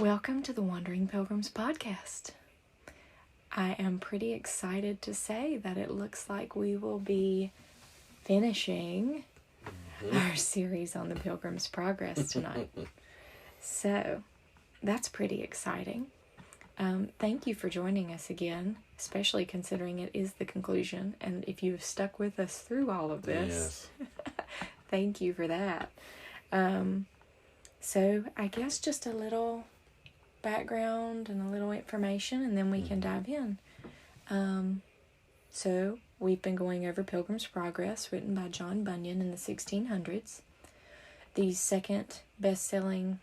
Welcome to the Wandering Pilgrims podcast. I am pretty excited to say that it looks like we will be finishing our series on the Pilgrims Progress tonight. So, that's pretty exciting. Thank you for joining us again, especially considering it is the conclusion. And if you've stuck with us through all of this, thank you for that. So, I guess just a little background and a little information, and then we can dive in. So, we've been going over Pilgrim's Progress, written by John Bunyan in the 1600s. The second best-selling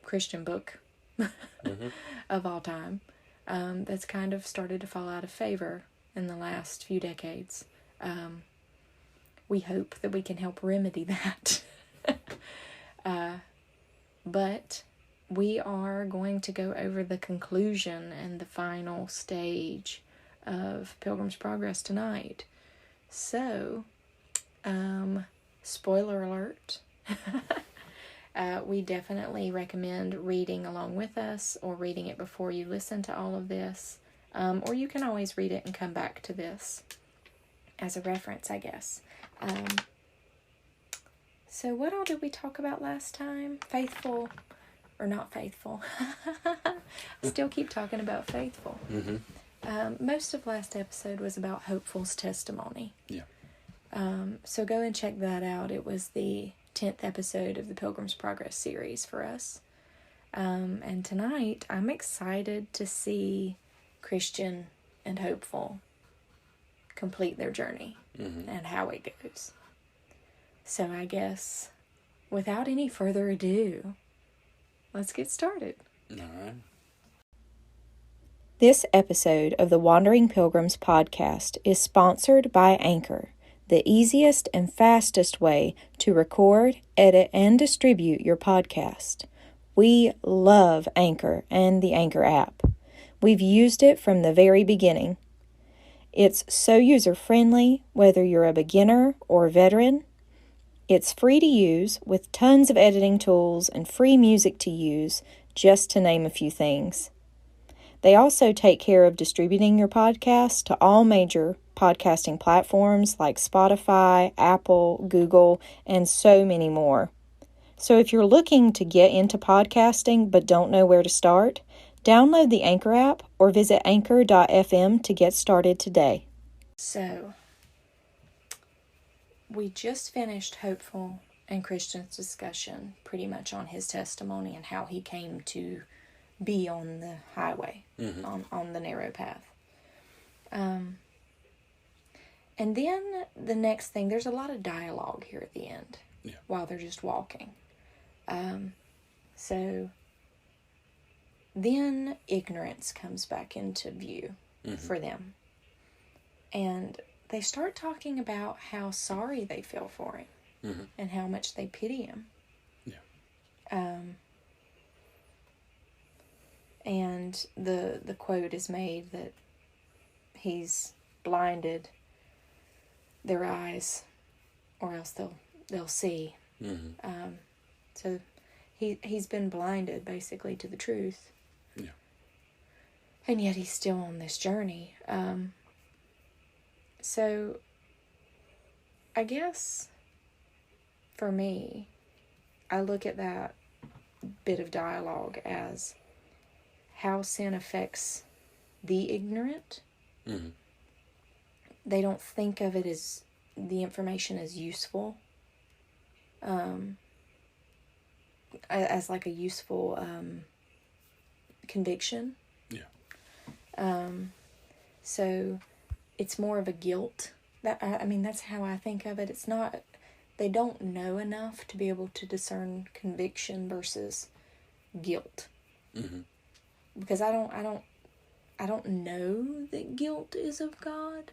Christian book of all time. That's kind of started to fall out of favor in the last few decades. We hope that we can help remedy that. But we are going to go over the conclusion and the final stage of Pilgrim's Progress tonight. So, spoiler alert. We definitely recommend reading along with us or reading it before you listen to all of this. Or you can always read it and come back to this as a reference, I guess. So what all did we talk about last time? Faithful or not faithful? Still keep talking about faithful. Most of last episode was about Hopeful's testimony. Yeah. So go and check that out. It was the 10th episode of the Pilgrim's Progress series for us. And tonight, I'm excited to see Christian and Hopeful complete their journey and how it goes. So I guess, without any further ado, let's get started. All right. This episode of the Wandering Pilgrims podcast is sponsored by Anchor, the easiest and fastest way to record, edit, and distribute your podcast. We love Anchor and the Anchor app. We've used it from the very beginning. It's so user-friendly, whether you're a beginner or a veteran. It's free to use with tons of editing tools and free music to use, just to name a few things. They also take care of distributing your podcast to all major podcasting platforms like Spotify, Apple, Google, and so many more. So if you're looking to get into podcasting but don't know where to start, download the Anchor app or visit anchor.fm to get started today. So, we just finished Hopeful and Christian's discussion pretty much on his testimony and how he came to be on the highway, on the narrow path. And then the next thing, there's a lot of dialogue here at the end while they're just walking. So then ignorance comes back into view for them. And they start talking about how sorry they feel for him and how much they pity him. And the quote is made that he's blinded their eyes, or else they'll see. So he's been blinded basically to the truth. And yet he's still on this journey. So I guess for me, I look at that bit of dialogue as how sin affects the ignorant. They don't think of it as the information as useful, as like a useful conviction. So it's more of a guilt. That's how I think of it. It's not, they don't know enough to be able to discern conviction versus guilt. Because I don't know that guilt is of God,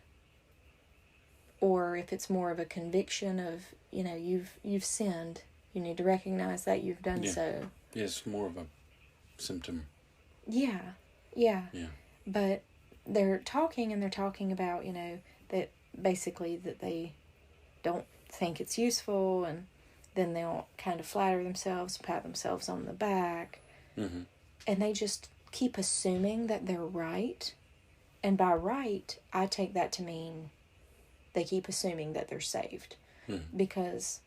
or if it's more of a conviction of, you've sinned, you need to recognize that you've done so. It's more of a symptom. Yeah. But they're talking about, that basically that they don't think it's useful, and then they'll kind of flatter themselves, pat themselves on the back, Mm-hmm. And they just keep assuming that they're right. And by right, I take that to mean they keep assuming that they're saved. Mm-hmm. Because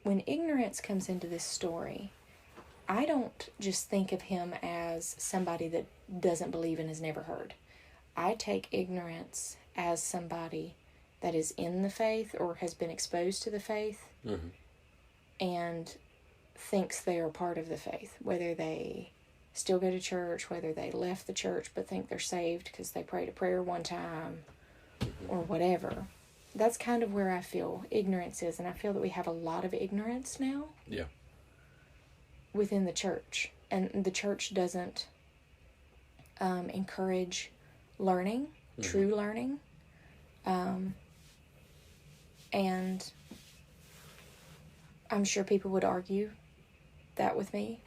when ignorance comes into this story, I don't just think of him as somebody that doesn't believe and has never heard. I take ignorance as somebody that is in the faith or has been exposed to the faith Mm-hmm. and thinks they are part of the faith, whether they still go to church, whether they left the church but think they're saved because they prayed a prayer one time, Mm-hmm. or whatever. That's kind of where I feel ignorance is, and I feel that we have a lot of ignorance now. Yeah. Within the church, and the church doesn't encourage learning, Mm-hmm. true learning, and I'm sure people would argue that with me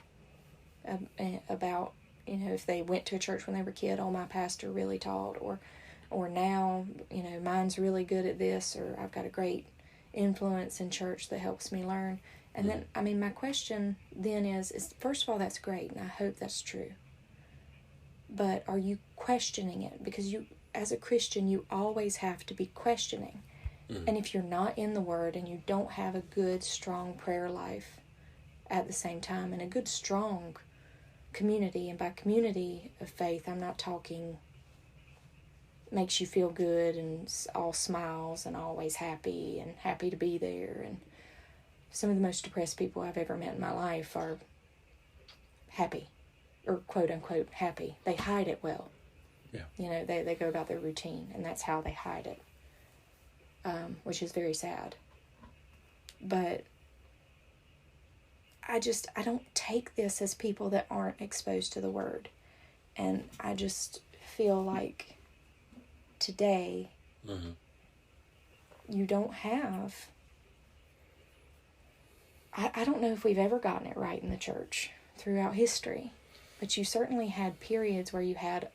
about, if they went to a church when they were a kid, oh, my pastor really taught, or now, mine's really good at this, or I've got a great influence in church that helps me learn. And then, my question then is first of all, that's great, and I hope that's true. But are you questioning it? Because you, as a Christian, you always have to be questioning. Mm-hmm. And if you're not in the Word and you don't have a good, strong prayer life at the same time, and a good, strong community, and by community of faith, I'm not talking makes you feel good and all smiles and always happy and happy to be there. And some of the most depressed people I've ever met in my life are happy, or quote unquote happy. They hide it well. Yeah. They go about their routine, and that's how they hide it, which is very sad. But I don't take this as people that aren't exposed to the Word. And I just feel like today, Mm-hmm. you don't have... I don't know if we've ever gotten it right in the church throughout history, but you certainly had periods where you had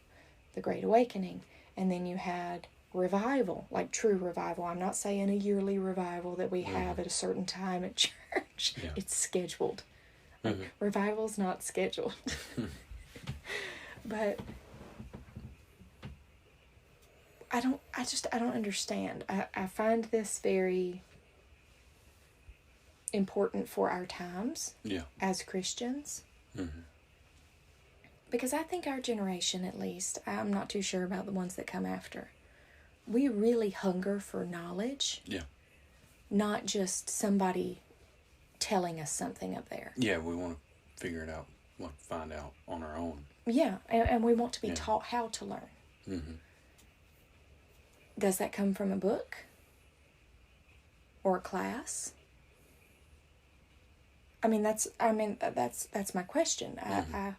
the Great Awakening, and then you had revival, like true revival. I'm not saying a yearly revival that we have at a certain time at church. Yeah. It's scheduled. Mm-hmm. Revival's not scheduled. But I don't understand. I find this very important for our times as Christians. Mm-hmm. Because I think our generation, at least, I'm not too sure about the ones that come after, we really hunger for knowledge. Yeah. Not just somebody telling us something up there. Yeah, we want to figure it out, want to find out on our own. Yeah, and we want to be taught how to learn. Mm-hmm. Does that come from a book? Or a class? That's my question. Mm-hmm.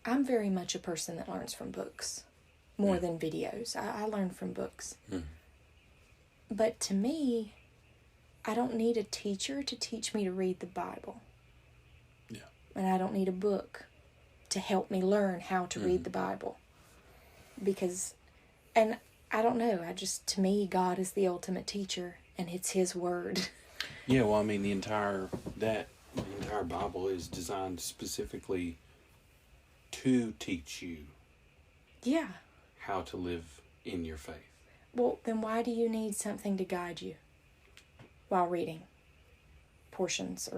I'm very much a person that learns from books more than videos. I learn from books. Mm-hmm. But to me, I don't need a teacher to teach me to read the Bible. Yeah. And I don't need a book to help me learn how to read the Bible. Because, and I don't know, to me, God is the ultimate teacher, and it's His Word. Yeah, well, the entire Bible is designed specifically to teach you how to live in your faith. Well, then why do you need something to guide you while reading portions,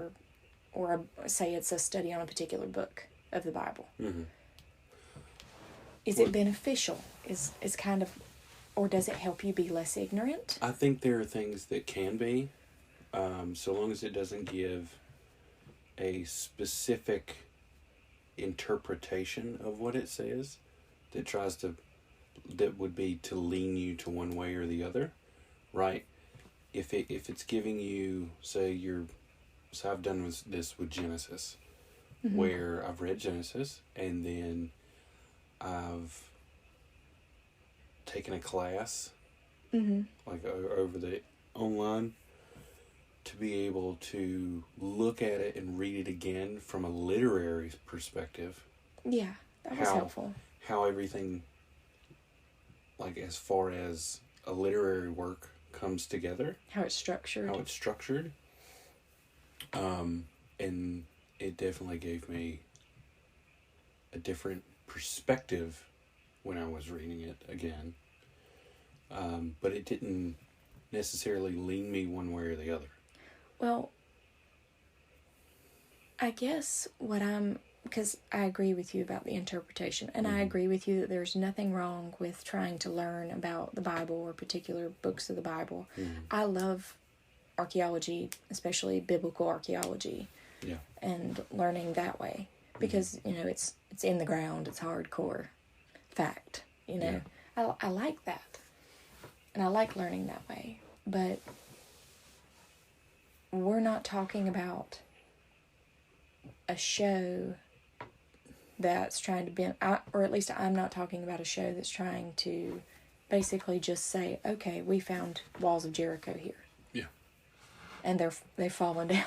or say it's a study on a particular book of the Bible? Mm-hmm. Is it beneficial? Is kind of, or does it help you be less ignorant? I think there are things that can be, so long as it doesn't give a specific interpretation of what it says that would be to lean you to one way or the other, right? If it's giving you, so I've done this with Genesis, where I've read Genesis, and then I've taken a class, like over the online, to be able to look at it and read it again from a literary perspective. Yeah, that was helpful. How everything, like as far as a literary work, comes together. How it's structured. And it definitely gave me a different perspective when I was reading it again. But it didn't necessarily lean me one way or the other. Well, I guess because I agree with you about the interpretation, and I agree with you that there's nothing wrong with trying to learn about the Bible or particular books of the Bible. I love archaeology, especially biblical archaeology, and learning that way, because, it's in the ground, it's hardcore fact, I like that, and I like learning that way, but we're not talking about a show that's trying to bend, or at least I'm not talking about a show that's trying to basically just say, okay, we found walls of Jericho here. Yeah. And they've fallen down.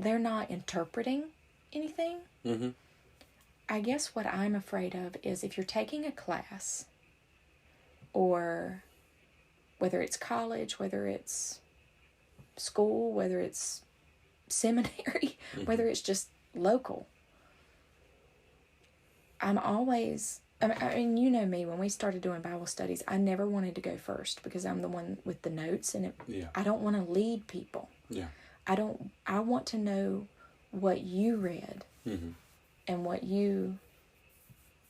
They're not interpreting anything. I guess what I'm afraid of is if you're taking a class, or whether it's college, whether it's school, whether it's seminary, whether it's just local, I'm always, I mean, you know me, when we started doing Bible studies, I never wanted to go first because I'm the one with the notes, and I don't want to lead people. Yeah. I want to know what you read and what you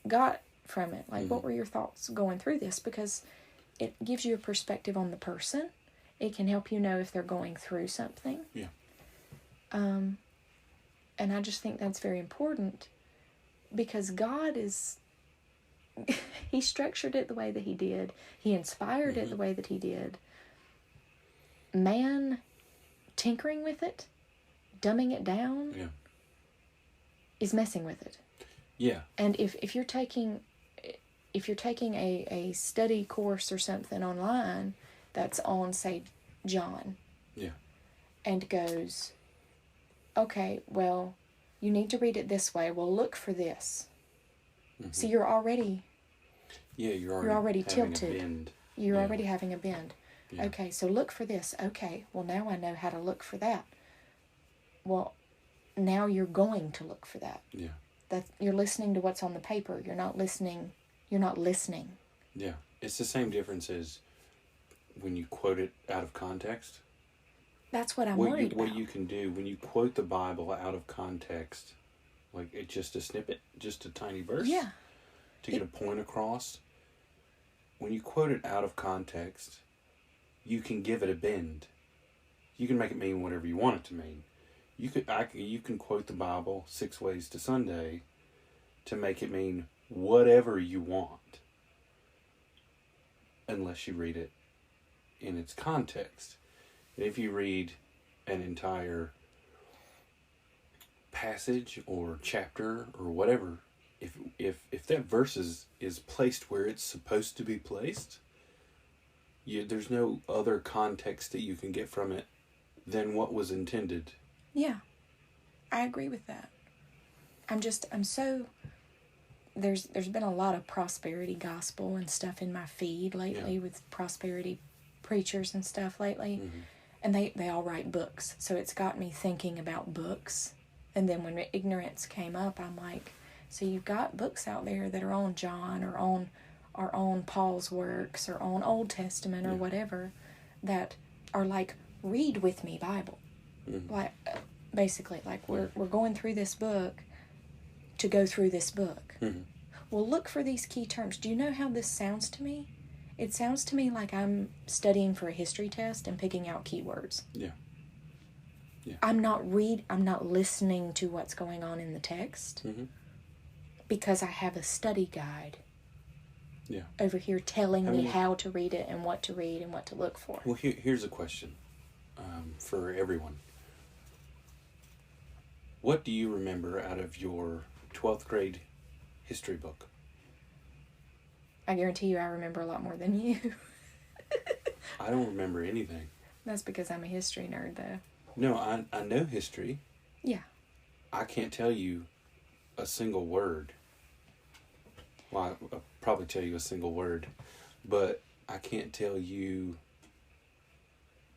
got from it. Like, what were your thoughts going through this? Because it gives you a perspective on the person. It can help you know if they're going through something. Yeah. And I just think that's very important, because God He structured it the way that He did. He inspired it the way that He did. Man tinkering with it, dumbing it down, is messing with it. Yeah. And if you're taking a study course or something online that's on, say, John, and goes, okay, well, you need to read it this way. Well, look for this. So you're already tilted. You're already having a bend. Yeah. Okay, so look for this. Okay, well, now I know how to look for that. Well, now you're going to look for that. Yeah. That you're listening to what's on the paper. You're not listening. Yeah. It's the same difference as when you quote it out of context. That's what I'm worried about. What you can do when you quote the Bible out of context, like it's just a snippet, just a tiny verse, to get a point across. When you quote it out of context, you can give it a bend. You can make it mean whatever you want it to mean. You can quote the Bible 6 ways to Sunday to make it mean whatever you want, unless you read it in its context. And if you read an entire passage or chapter or whatever, if that verse is placed where it's supposed to be placed, there's no other context that you can get from it than what was intended. Yeah, I agree with that. There's been a lot of prosperity gospel and stuff in my feed lately, with prosperity preachers and stuff lately. And they all write books. So it's got me thinking about books. And then when ignorance came up, I'm like, so you've got books out there that are on John or on Paul's works or on Old Testament or whatever, that are like, read with me Bible. Like, basically, like we're going through this book to go through this book. Well, look for these key terms. Do you know how this sounds to me? It sounds to me like I'm studying for a history test and picking out keywords. Yeah. I'm not listening to what's going on in the text, because I have a study guide over here telling me how to read it and what to read and what to look for. Well, here's a question for everyone. What do you remember out of your 12th grade history book? I guarantee you I remember a lot more than you. I don't remember anything. That's because I'm a history nerd, though. No, I know history. Yeah. I can't tell you a single word. Well, I'll probably tell you a single word, but I can't tell you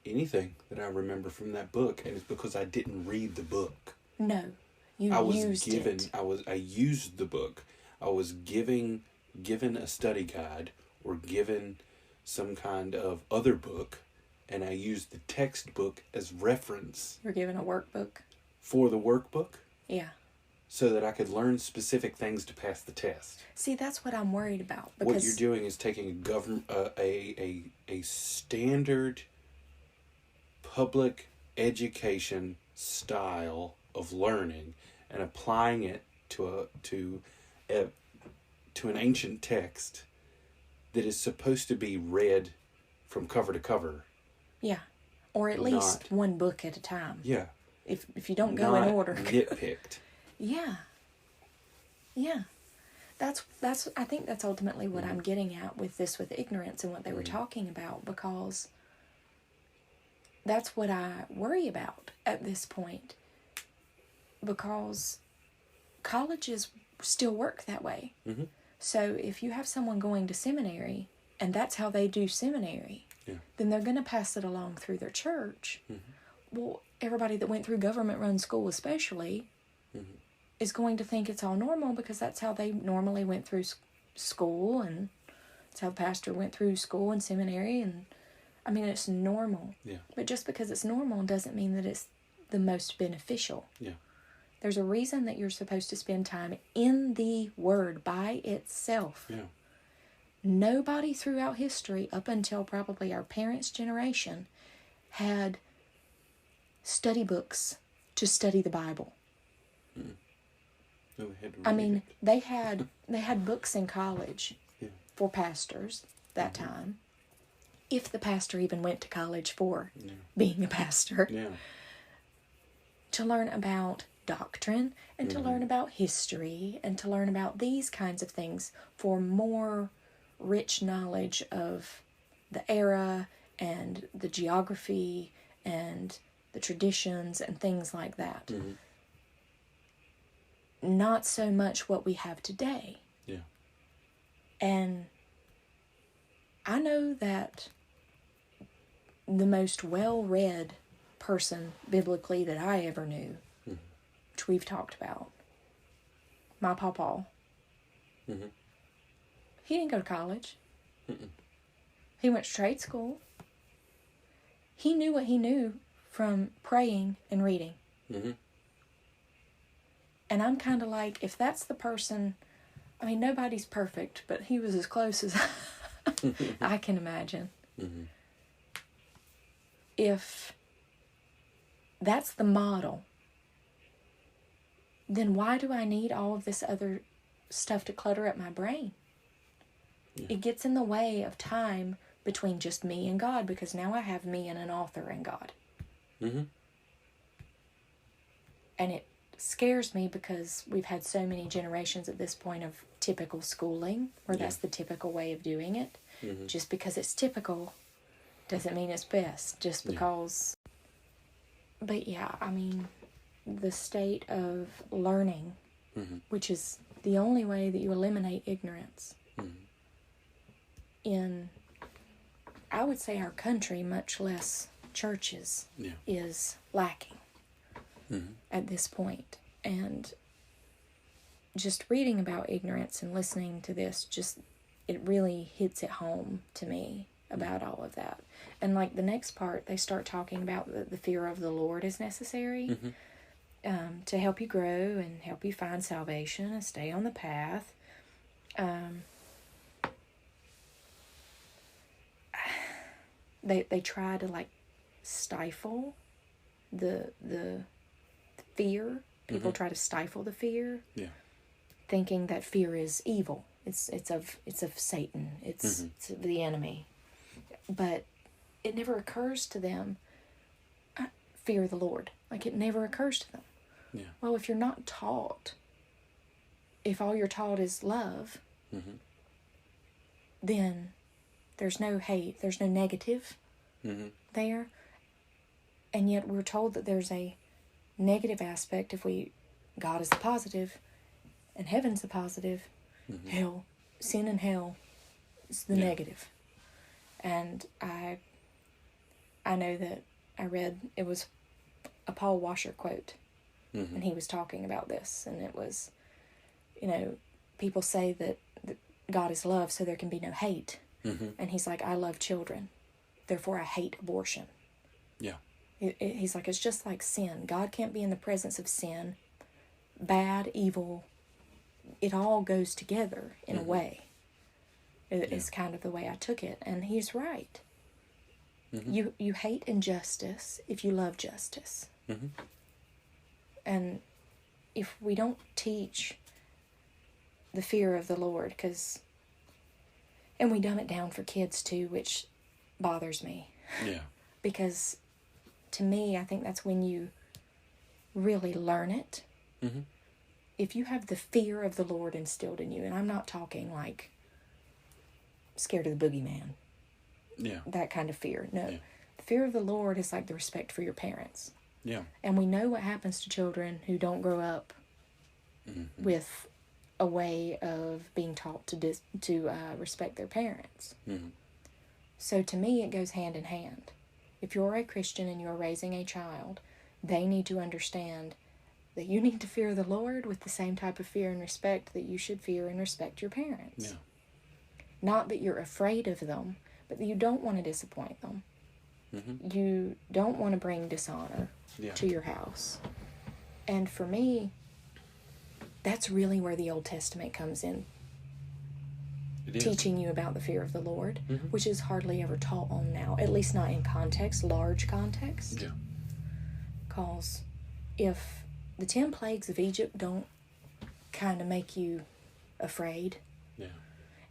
anything that I remember from that book, and it's because I didn't read the book. No. I used I used the book. I was given a study guide or given some kind of other book, and I used the textbook as reference. You're given a workbook. For the workbook? Yeah. So that I could learn specific things to pass the test. See, that's what I'm worried about. Because what you're doing is taking a standard public education style of learning and applying it to an ancient text that is supposed to be read from cover to cover. Yeah. Or at least one book at a time. Yeah. If you don't go in order. Nitpicked. Yeah. Yeah. That's I think that's ultimately what I'm getting at with ignorance and what they were talking about, because that's what I worry about at this point. Because colleges still work that way. Mm-hmm. So if you have someone going to seminary and that's how they do seminary, then they're going to pass it along through their church. Mm-hmm. Well, everybody that went through government-run school especially is going to think it's all normal because that's how they normally went through school, and that's how the pastor went through school and seminary, and I mean, it's normal. Yeah. But just because it's normal doesn't mean that it's the most beneficial. Yeah. There's a reason that you're supposed to spend time in the Word by itself. Yeah. Nobody throughout history, up until probably our parents' generation, had study books to study the Bible. Mm. No, I mean, they had books in college for pastors that time. If the pastor even went to college for being a pastor. Yeah. To learn about doctrine and to learn about history and to learn about these kinds of things for more rich knowledge of the era and the geography and the traditions and things like that. Mm-hmm. Not so much what we have today. Yeah. And I know that the most well-read person biblically that I ever knew, which we've talked about, my pawpaw, he didn't go to college. He went to trade school. He knew what he knew from praying and reading. Mm-hmm. And I'm kind of like, if that's the person, I mean, nobody's perfect, but he was as close as I can imagine. Mm-hmm. If that's the model, then why do I need all of this other stuff to clutter up my brain? Yeah. It gets in the way of time between just me and God, because now I have me and an author and God. Mm-hmm. And it scares me because we've had so many generations at this point of typical schooling, where that's the typical way of doing it. Mm-hmm. Just because it's typical doesn't mean it's best. Just because... But yeah, I mean, the state of learning, which is the only way that you eliminate ignorance in, I would say, our country, much less churches, is lacking at this point. And just reading about ignorance and listening to this, it really hits it home to me about all of that. And like the next part, they start talking about the fear of the Lord is necessary to help you grow and help you find salvation and stay on the path. They try to like stifle the fear. People try to stifle the fear, thinking that fear is evil. It's of Satan. It's the enemy. But it never occurs to them, fear the Lord. Like, it never occurs to them. Yeah. Well, if you're not taught, if all you're taught is love, then there's no hate, there's no negative there. And yet we're told that there's a negative aspect. God is the positive and heaven's the positive, sin and hell is the negative. And I know that I read, it was a Paul Washer quote and he was talking about this, and it was, people say that God is love, so there can be no hate. And he's like, I love children, therefore I hate abortion. Yeah. He's like, it's just like sin. God can't be in the presence of sin. Bad, evil, it all goes together in a way. It's kind of the way I took it. And he's right. You hate injustice if you love justice. And if we don't teach the fear of the Lord, and we dumb it down for kids too, which bothers me. Yeah. Because to me, I think that's when you really learn it. If you have the fear of the Lord instilled in you, and I'm not talking like scared of the boogeyman. Yeah. That kind of fear. No. Yeah. The fear of the Lord is like the respect for your parents. Yeah. And we know what happens to children who don't grow up with a way of being taught to respect their parents. So to me, it goes hand in hand. If you're a Christian and you're raising a child, they need to understand that you need to fear the Lord with the same type of fear and respect that you should fear and respect your parents. Yeah. Not that you're afraid of them, but that you don't want to disappoint them. You don't want to bring dishonor to your house. And for me, that's really where the Old Testament comes in. Teaching you about the fear of the Lord, which is hardly ever taught on now, at least not in context, large context. Yeah. Because if the 10 plagues of Egypt don't kind of make you afraid,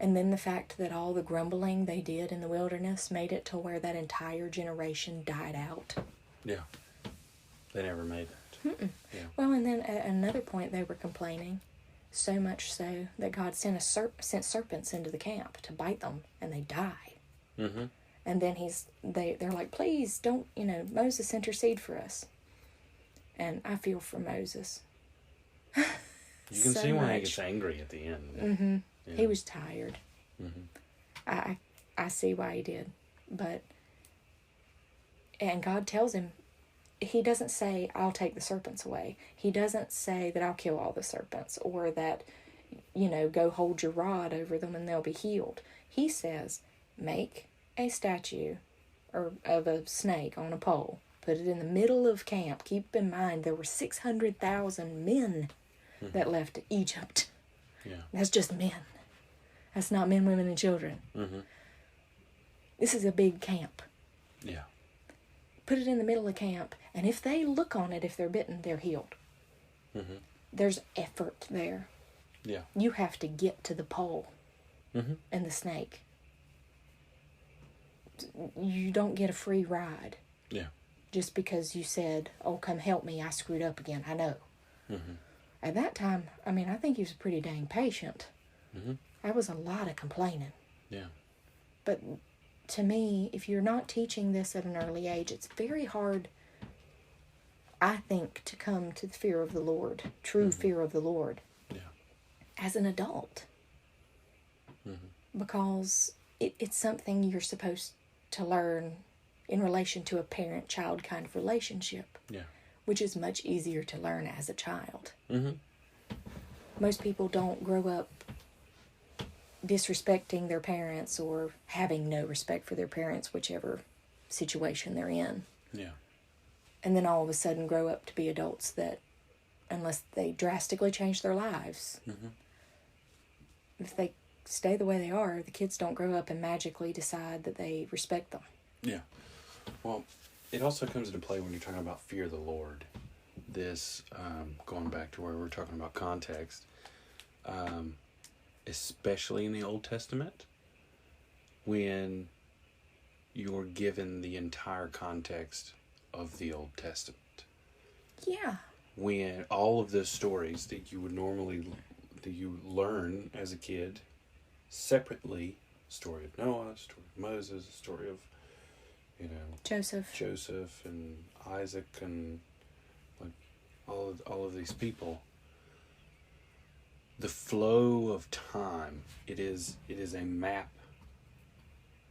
and then the fact that all the grumbling they did in the wilderness made it to where that entire generation died out. Yeah. They never made that. Yeah. Well, and then at another point they were complaining, so much so that God sent serpents into the camp to bite them, and they die. And then they're like, please don't, Moses intercede for us. And I feel for Moses. You can see why he gets angry at the end. Yeah. He was tired. I see why he did. And God tells him, he doesn't say, I'll take the serpents away. He doesn't say that I'll kill all the serpents, or that, go hold your rod over them and they'll be healed. He says, make a statue of a snake on a pole. Put it in the middle of camp. Keep in mind, there were 600,000 men that left Egypt. Yeah. That's just men. That's not men, women, and children. This is a big camp. Yeah. Put it in the middle of camp, and if they look on it, if they're bitten, they're healed. There's effort there. Yeah. You have to get to the pole and the snake. You don't get a free ride. Yeah. Just because you said, oh, come help me, I screwed up again. I know. At that time, I think he was pretty dang patient. That was a lot of complaining. Yeah. But to me, if you're not teaching this at an early age, it's very hard, I think, to come to the fear of the Lord, true fear of the Lord, as an adult. Because it's something you're supposed to learn in relation to a parent-child kind of relationship, which is much easier to learn as a child. Most people don't grow up disrespecting their parents or having no respect for their parents, whichever situation they're in. Yeah. And then all of a sudden grow up to be adults that, unless they drastically change their lives, if they stay the way they are, the kids don't grow up and magically decide that they respect them. Yeah. Well, it also comes into play when you're talking about fear of the Lord. This, going back to where we're talking about context, especially in the Old Testament, when you're given the entire context of the Old Testament. Yeah. When all of those stories that you would normally, that you learn as a kid separately, story of Noah, story of Moses, story of, Joseph and Isaac and like all of these people. The flow of time, it is a map.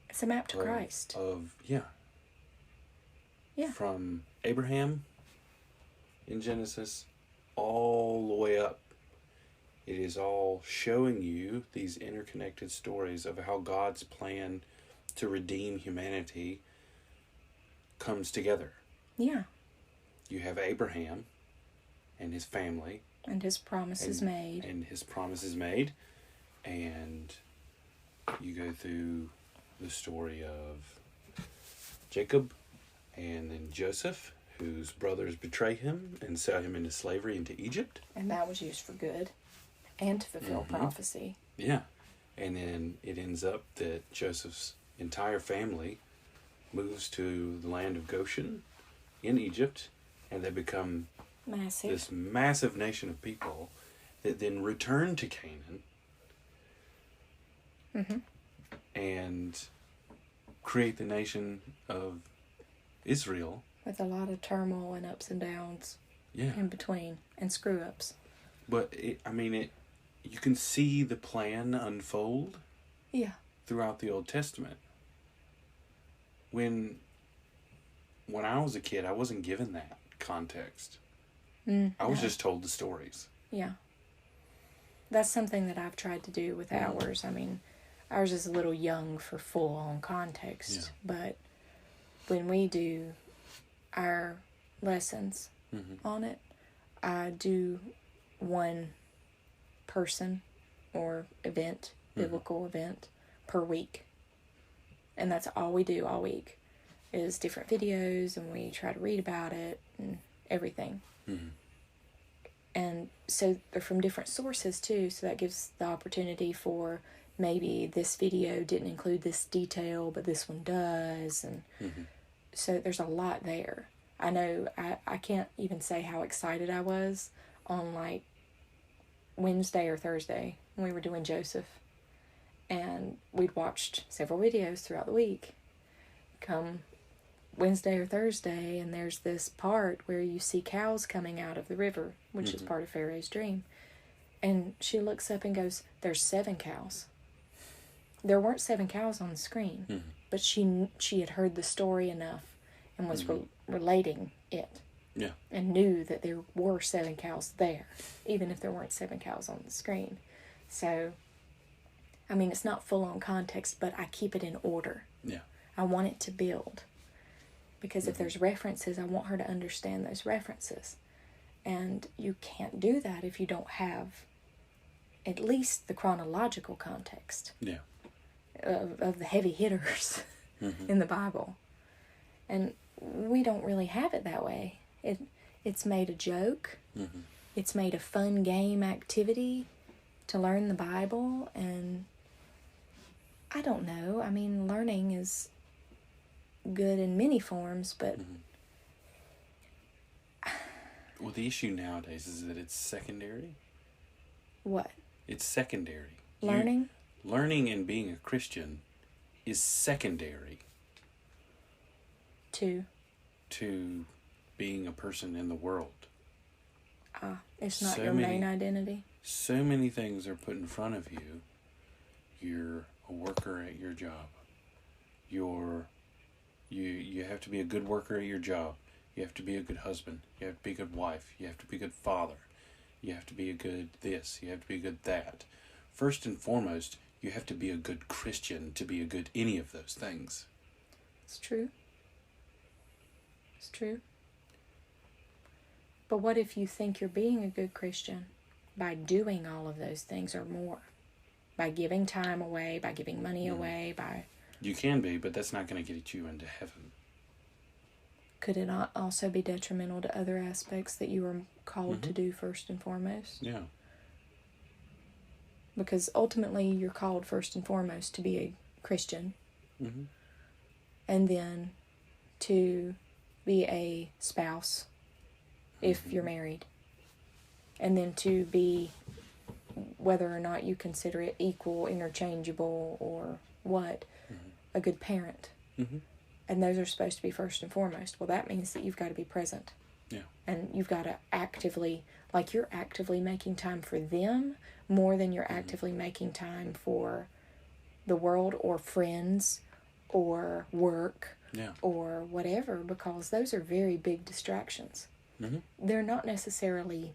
It's a map to Christ. Yeah. From Abraham in Genesis all the way up. It is all showing you these interconnected stories of how God's plan to redeem humanity comes together. Yeah. You have Abraham and his family. And his promises made. And his promises made. And you go through the story of Jacob and then Joseph, whose brothers betray him and sell him into slavery into Egypt. And that was used for good and to fulfill prophecy. Yeah. And then it ends up that Joseph's entire family moves to the land of Goshen in Egypt, and they become this massive nation of people that then return to Canaan and create the nation of Israel. With a lot of turmoil and ups and downs in between, and screw-ups. But, you can see the plan unfold throughout the Old Testament. When I was a kid, I wasn't given that context. I was just told the stories. Yeah. That's something that I've tried to do with ours. I mean, ours is a little young for full-on context. But when we do our lessons on it, I do one person or event, biblical event, per week. And that's all we do all week, is different videos, and we try to read about it and everything. And so they're from different sources too, so that gives the opportunity for maybe this video didn't include this detail, but this one does. And so there's a lot there. I know I can't even say how excited I was on like Wednesday or Thursday when we were doing Joseph. And we'd watched several videos throughout the week. Come Wednesday or Thursday, and there's this part where you see cows coming out of the river, which is part of Pharaoh's dream. And she looks up and goes, "There's 7 cows." There weren't 7 cows on the screen, but she had heard the story enough and was relating it. Yeah. And knew that there were 7 cows there, even if there weren't 7 cows on the screen. So, I mean, it's not full on context, but I keep it in order. Yeah. I want it to build. Because if there's references, I want her to understand those references. And you can't do that if you don't have at least the chronological context of the heavy hitters in the Bible. And we don't really have it that way. It's made a joke. It's made a fun game activity to learn the Bible. And I don't know. I mean, learning is good in many forms, but well, the issue nowadays is that it's secondary. What? It's secondary. Learning? Learning and being a Christian is secondary to being a person in the world. It's not your main identity. So many things are put in front of you. You're a worker at your job. You have to be a good worker at your job. You have to be a good husband. You have to be a good wife. You have to be a good father. You have to be a good this. You have to be a good that. First and foremost, you have to be a good Christian to be a good any of those things. It's true. It's true. But what if you think you're being a good Christian by doing all of those things or more? By giving time away, by giving money away, by... You can be, but that's not going to get you into heaven. Could it not also be detrimental to other aspects that you were called to do first and foremost? Yeah. Because ultimately you're called first and foremost to be a Christian. And then to be a spouse if you're married. And then to be, whether or not you consider it equal, interchangeable, or what, a good parent. And those are supposed to be first and foremost. Well, that means that you've got to be present. Yeah. And you've got to actively, like you're actively making time for them more than you're actively making time for the world or friends or work or whatever, because those are very big distractions. They're not necessarily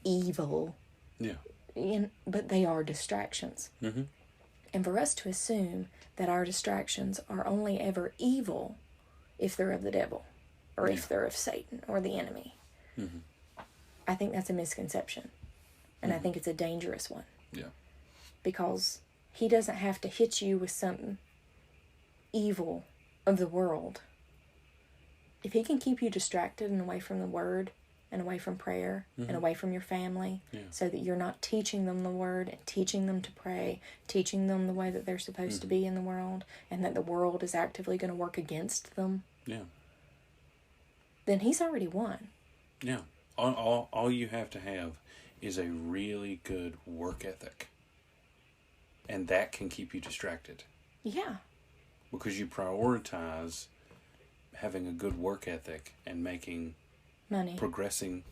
evil. Yeah. But they are distractions. Mm-hmm. And for us to assume that our distractions are only ever evil if they're of the devil, or if they're of Satan or the enemy, mm-hmm. I think that's a misconception. And I think it's a dangerous one. Yeah. Because he doesn't have to hit you with something evil of the world. If he can keep you distracted and away from the word and away from prayer and away from your family, so that you're not teaching them the word and teaching them to pray, teaching them the way that they're supposed to be in the world, and that the world is actively going to work against them, then he's already won. Yeah. All you have to have is a really good work ethic. And that can keep you distracted. Yeah. Because you prioritize having a good work ethic and making money, progressing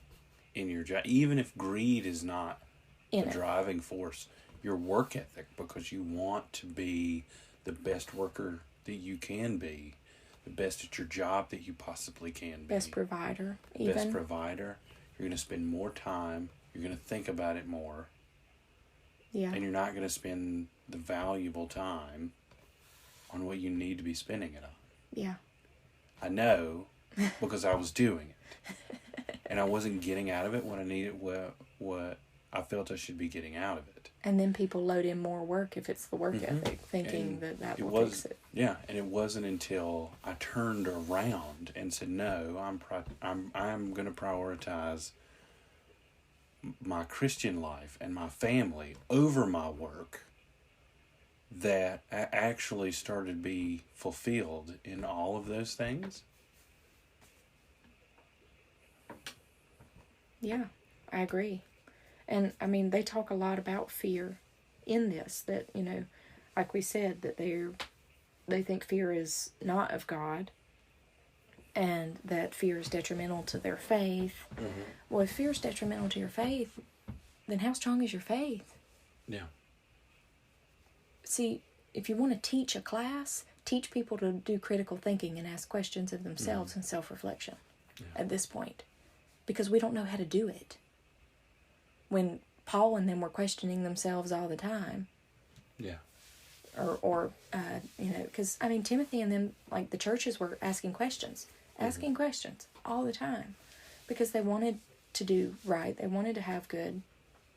in your job. Even if greed is not the driving force, your work ethic, because you want to be the best worker that you can be, the best at your job that you possibly can be. Best provider, even. Best provider. You're going to spend more time. You're going to think about it more. Yeah. And you're not going to spend the valuable time on what you need to be spending it on. Yeah. I know, because I was doing it. And I wasn't getting out of it what I needed, what I felt I should be getting out of it. And then people load in more work if it's the work ethic, thinking that will fix it. Yeah, and it wasn't until I turned around and said, no, I'm going to prioritize my Christian life and my family over my work, that I actually started to be fulfilled in all of those things. Yeah, I agree. And, I mean, they talk a lot about fear in this, that, you know, like we said, that they think fear is not of God, and that fear is detrimental to their faith. Mm-hmm. Well, if fear is detrimental to your faith, then how strong is your faith? Yeah. See, if you want to teach a class, teach people to do critical thinking and ask questions of themselves and self-reflection at this point. Because we don't know how to do it. When Paul and them were questioning themselves all the time. Yeah. Or you know, because, I mean, Timothy and them, like, the churches were asking questions all the time. Because they wanted to do right. They wanted to have good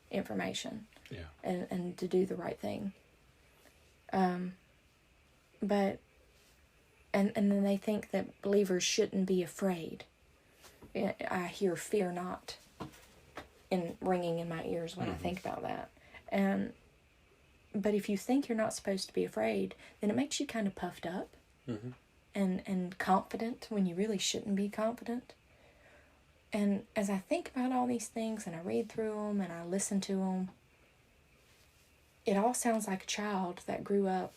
information. Yeah. And to do the right thing. But, and then they think that believers shouldn't be afraid. I hear fear not ringing in my ears when I think about that. But if you think you're not supposed to be afraid, then it makes you kind of puffed up and confident when you really shouldn't be confident. And as I think about all these things and I read through them and I listen to them, it all sounds like a child that grew up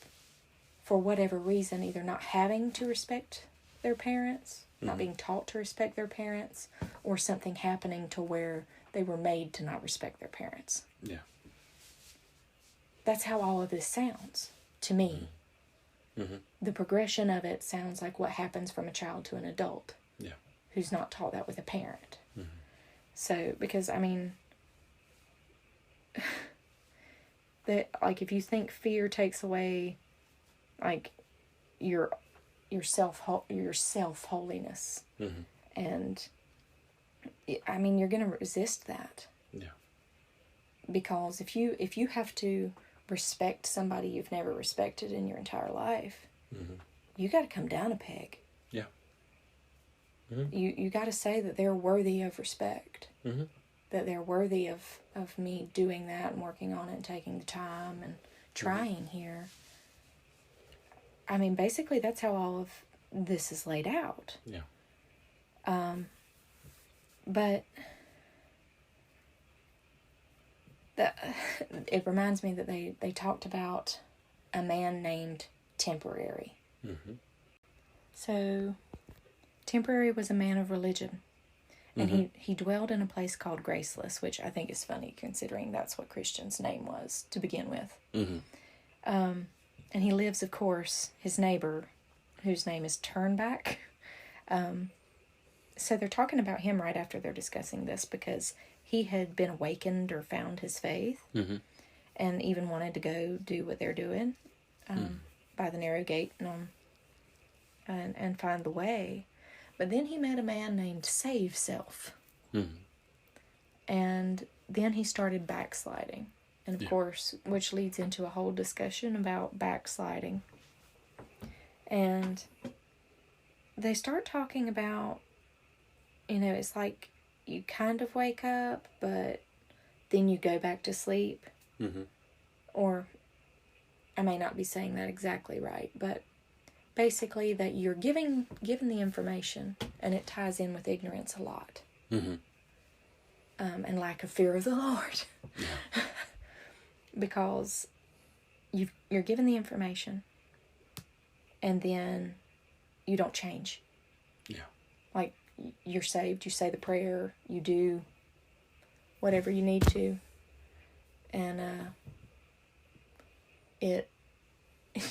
for whatever reason, either not having to respect their parents, not being taught to respect their parents, or something happening to where they were made to not respect their parents. Yeah. That's how all of this sounds to me. Mm-hmm. The progression of it sounds like what happens from a child to an adult. Yeah. Who's not taught that with a parent. Mm-hmm. So, because, I mean, that, like, if you think fear takes away, like, your self-holiness. Mm-hmm. And, I mean, you're going to resist that. Yeah. Because if you have to respect somebody you've never respected in your entire life, you got to come down a peg. Yeah. Mm-hmm. You got to say that they're worthy of respect. Mm-hmm. That they're worthy of me doing that and working on it and taking the time and trying here. I mean, basically, that's how all of this is laid out. Yeah. But it reminds me that they talked about a man named Temporary. Mm-hmm. So, Temporary was a man of religion. And he dwelled in a place called Graceless, which I think is funny considering that's what Christian's name was to begin with. Mm-hmm. And he lives, of course, his neighbor, whose name is Turnback, so they're talking about him right after they're discussing this because he had been awakened or found his faith and even wanted to go do what they're doing by the narrow gate and find the way. But then he met a man named Save Self. And then he started backsliding. And of course, which leads into a whole discussion about backsliding. And they start talking about, it's like you kind of wake up, but then you go back to sleep. Or, I may not be saying that exactly right, but basically that you're given the information, and it ties in with ignorance a lot. And lack of fear of the Lord. Because you're given the information, and then you don't change. Like, you're saved, you say the prayer, you do whatever you need to, and it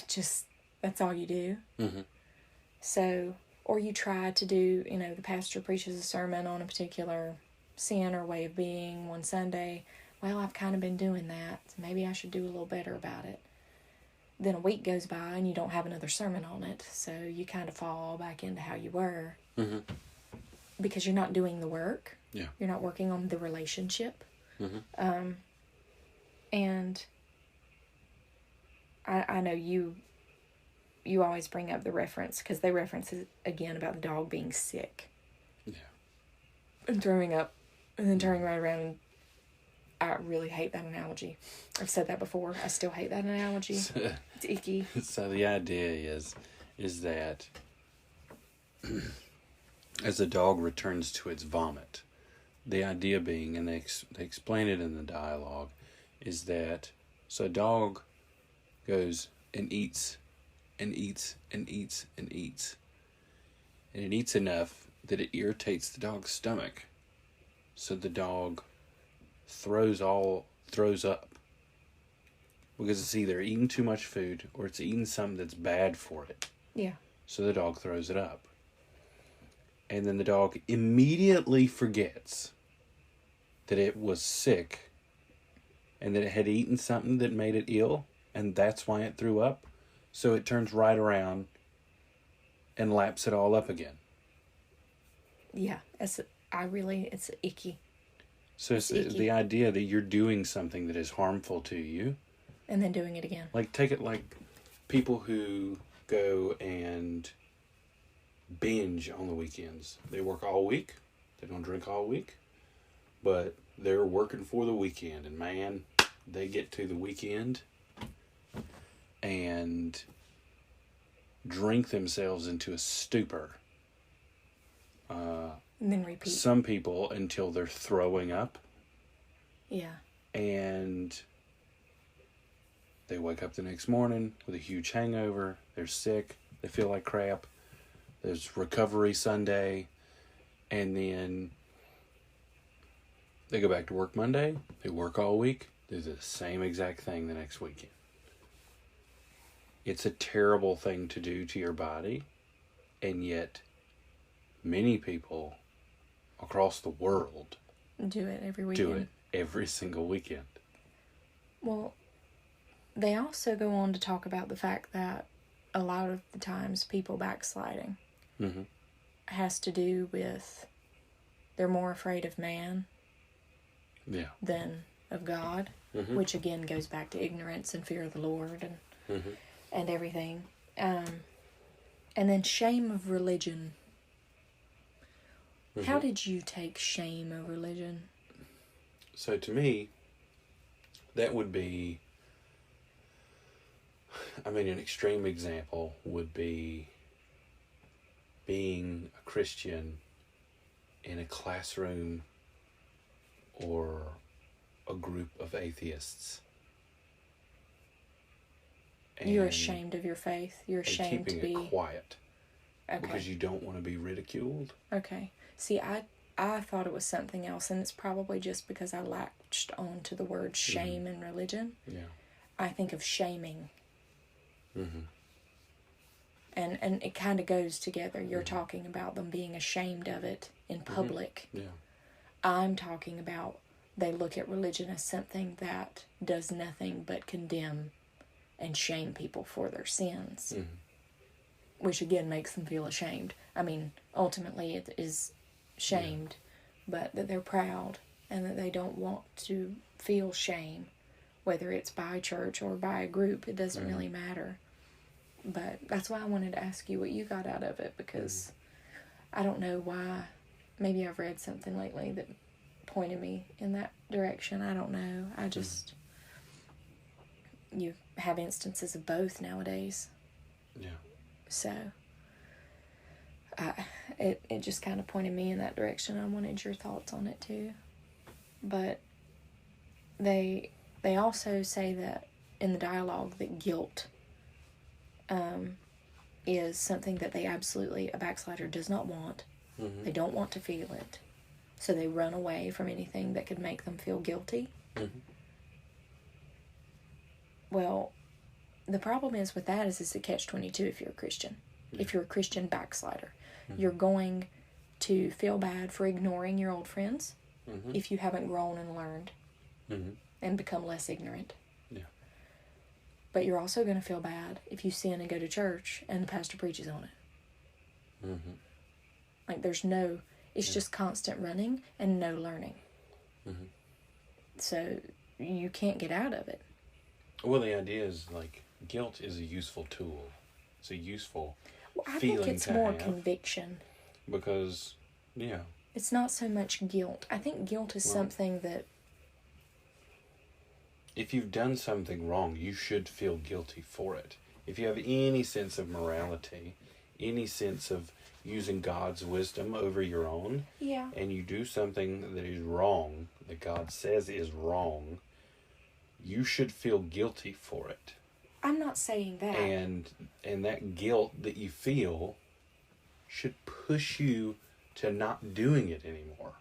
just, that's all you do. So, or you try to do, the pastor preaches a sermon on a particular sin or way of being one Sunday. Well, I've kind of been doing that. So maybe I should do a little better about it. Then a week goes by and you don't have another sermon on it. So you kind of fall back into how you were. Because you're not doing the work. You're not working on the relationship. And I know you always bring up the reference, because they reference it again about the dog being sick. And throwing up. And then turning right around, and I really hate that analogy. I've said that before. I still hate that analogy. It's icky. So the idea is that as a dog returns to its vomit, the idea being, and they explain it in the dialogue, is that so a dog goes and eats and eats and eats and eats, and it eats enough that it irritates the dog's stomach. So the dog throws up, because it's either eating too much food or it's eating something that's bad for it. So the dog throws it up. And then the dog immediately forgets that it was sick and that it had eaten something that made it ill, and that's why it threw up. So it turns right around and laps it all up again. It's icky. So it's the idea that you're doing something that is harmful to you. And then doing it again. Like, take it like people who go and binge on the weekends. They work all week. They don't drink all week. But they're working for the weekend. And man, they get to the weekend and drink themselves into a stupor. And then repeat. Some people until they're throwing up. And they wake up the next morning with a huge hangover. They're sick. They feel like crap. There's recovery Sunday. And then they go back to work Monday. They work all week. Do the same exact thing the next weekend. It's a terrible thing to do to your body. And yet, many people across the world do it every weekend. Do it every single weekend. Well, they also go on to talk about the fact that a lot of the times people backsliding has to do with they're more afraid of man than of God, which again goes back to ignorance and fear of the Lord and everything. And then shame of religion. How did you take shame of religion? So to me, that would be, an extreme example would be being a Christian in a classroom or a group of atheists. You're ashamed of your faith. You're ashamed to be keeping it quiet. Okay. Because you don't want to be ridiculed. Okay. See, I thought it was something else, and it's probably just because I latched on to the word shame in religion. Yeah. I think of shaming. And it kind of goes together. You're talking about them being ashamed of it in public. Yeah. I'm talking about they look at religion as something that does nothing but condemn and shame people for their sins. Which again makes them feel ashamed. I mean, ultimately it is shamed, but that they're proud and that they don't want to feel shame, whether it's by church or by a group. It doesn't really matter. But that's why I wanted to ask you what you got out of it, because I don't know why. Maybe I've read something lately that pointed me in that direction. I don't know. I just... You have instances of both nowadays. Yeah. So, it just kind of pointed me in that direction. I wanted your thoughts on it too. But they also say that in the dialogue that guilt is something that a backslider does not want. They don't want to feel it. So they run away from anything that could make them feel guilty. Well, the problem is with that is it's a catch-22 if you're a Christian. If you're a Christian backslider. You're going to feel bad for ignoring your old friends if you haven't grown and learned and become less ignorant. Yeah. But you're also going to feel bad if you sin and go to church and the pastor preaches on it. Like it's just constant running and no learning. So you can't get out of it. Well, the idea is, like, guilt is a useful tool. It's a useful I feeling think it's to more have. conviction. Because, It's not so much guilt. I think guilt is something that... If you've done something wrong, you should feel guilty for it. If you have any sense of morality, any sense of using God's wisdom over your own, and you do something that is wrong, that God says is wrong, you should feel guilty for it. I'm not saying that. And that guilt that you feel should push you to not doing it anymore.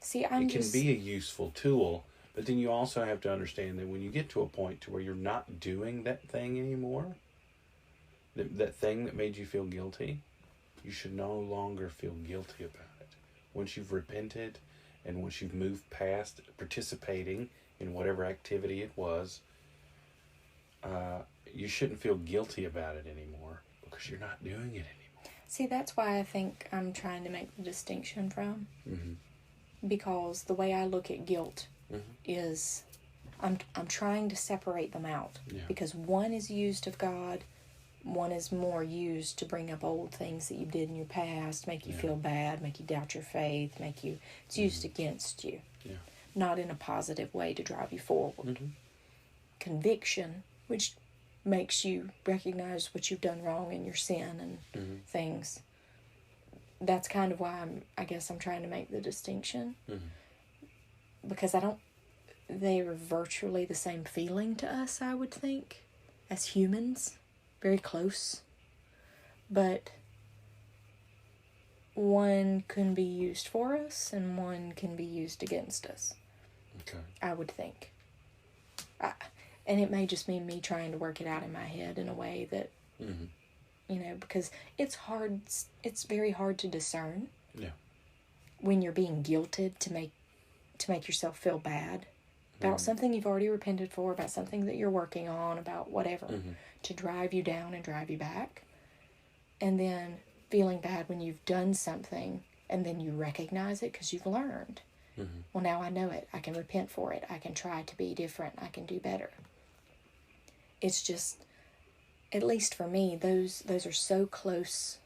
See, it can be a useful tool, but then you also have to understand that when you get to a point to where you're not doing that thing anymore, that thing that made you feel guilty, you should no longer feel guilty about it. Once you've repented and once you've moved past participating in whatever activity it was, you shouldn't feel guilty about it anymore because you're not doing it anymore. See, that's why I think I'm trying to make the distinction from. Because the way I look at guilt is I'm trying to separate them out. Because one is used of God, one is more used to bring up old things that you did in your past, make you feel bad, make you doubt your faith, it's used against you. Not in a positive way to drive you forward. Conviction, which makes you recognize what you've done wrong in your sin and things. That's kind of why I guess I'm trying to make the distinction. Because they are virtually the same feeling to us, I would think, as humans. Very close. But one can be used for us and one can be used against us. Okay. I would think. And it may just mean me trying to work it out in my head in a way that, because it's hard. It's very hard to discern. When you're being guilted to make yourself feel bad about something you've already repented for, about something that you're working on, about whatever, to drive you down and drive you back. And then feeling bad when you've done something and then you recognize it because you've learned. Well, now I know it. I can repent for it. I can try to be different. I can do better. It's just, at least for me, those are so close.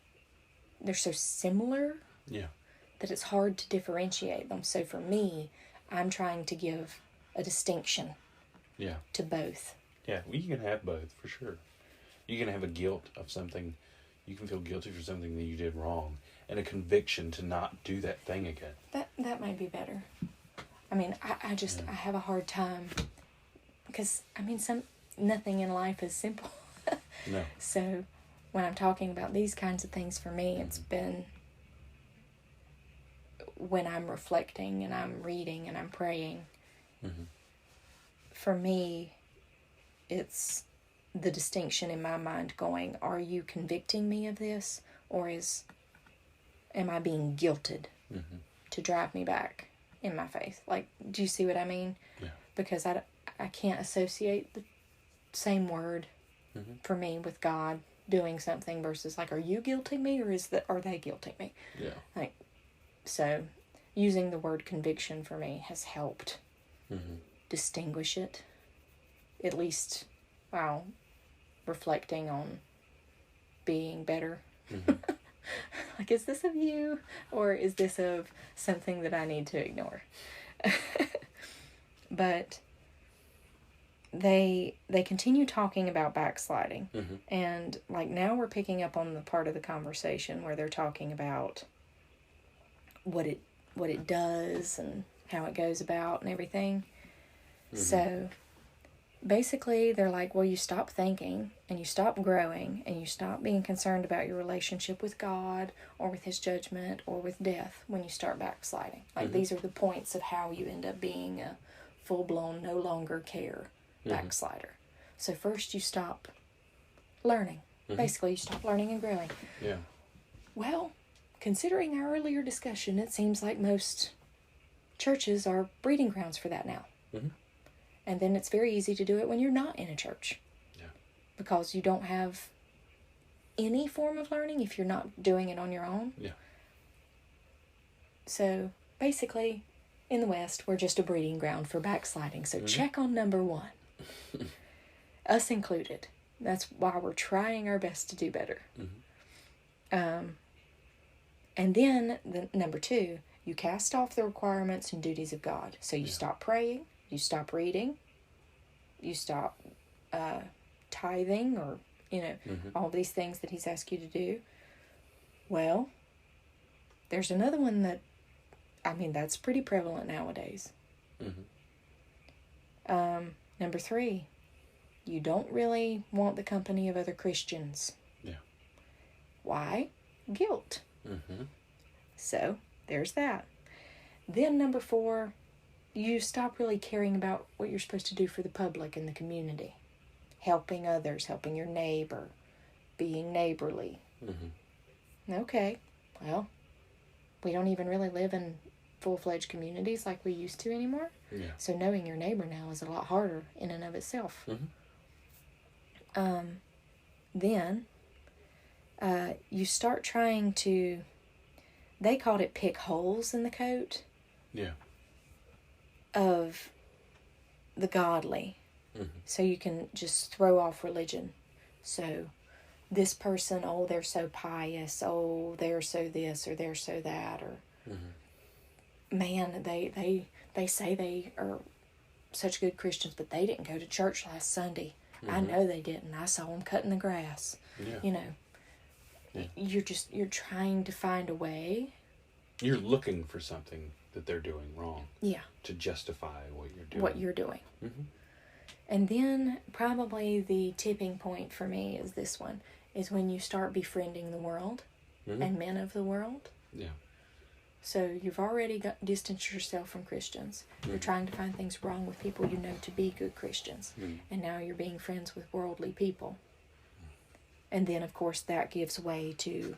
They're so similar that it's hard to differentiate them. So for me, I'm trying to give a distinction to both. Yeah, well, you can have both, for sure. You can have a guilt of something. You can feel guilty for something that you did wrong, and a conviction to not do that thing again. That might be better. I mean, I have a hard time, because, I mean, nothing in life is simple. No. So, when I'm talking about these kinds of things, for me, it's been when I'm reflecting and I'm reading and I'm praying. For me, it's the distinction in my mind going, are you convicting me of this, or am I being guilted to drive me back in my faith? Like, do you see what I mean? Yeah. Because I can't associate the same word for me with God doing something versus like, are you guilting me, or are they guilting me? Yeah. Like, so using the word conviction for me has helped distinguish it, at least while reflecting on being better. Like, is this of you, or is this of something that I need to ignore? But they continue talking about backsliding. And like, now we're picking up on the part of the conversation where they're talking about what it does and how it goes about and everything. So basically they're like, well, you stop thinking and you stop growing and you stop being concerned about your relationship with God or with his judgment or with death when you start backsliding. Like, these are the points of how you end up being a full-blown, no longer care backslider. So first you stop learning. Basically, you stop learning and growing. Yeah. Well, considering our earlier discussion, it seems like most churches are breeding grounds for that now. And then it's very easy to do it when you're not in a church. Yeah. Because you don't have any form of learning if you're not doing it on your own. Yeah. So basically, in the West, we're just a breeding ground for backsliding. So check on number one. Us included. That's why we're trying our best to do better. And then number two, you cast off the requirements and duties of God. So you stop praying, you stop reading, you stop tithing, or, all these things that he's asked you to do. Well, there's another one that, that's pretty prevalent nowadays. Number three, you don't really want the company of other Christians. Yeah. Why? Guilt. So, there's that. Then number four, you stop really caring about what you're supposed to do for the public and the community. Helping others, helping your neighbor, being neighborly. Okay, well, we don't even really live in full-fledged communities like we used to anymore. Yeah. So knowing your neighbor now is a lot harder in and of itself. Then you start trying to, they called it pick holes in the coat. Yeah. Of the godly. So you can just throw off religion. So this person, oh, they're so pious, oh, they're so this or they're so that, or man, they say they are such good Christians, but they didn't go to church last Sunday. I know they didn't. I saw them cutting the grass. Yeah. You're trying to find a way. You're looking for something that they're doing wrong. Yeah. To justify what you're doing. And then probably the tipping point for me is this one, is when you start befriending the world and men of the world. Yeah. So you've already distanced yourself from Christians. You're trying to find things wrong with people you know to be good Christians. And now you're being friends with worldly people. And then, of course, that gives way to,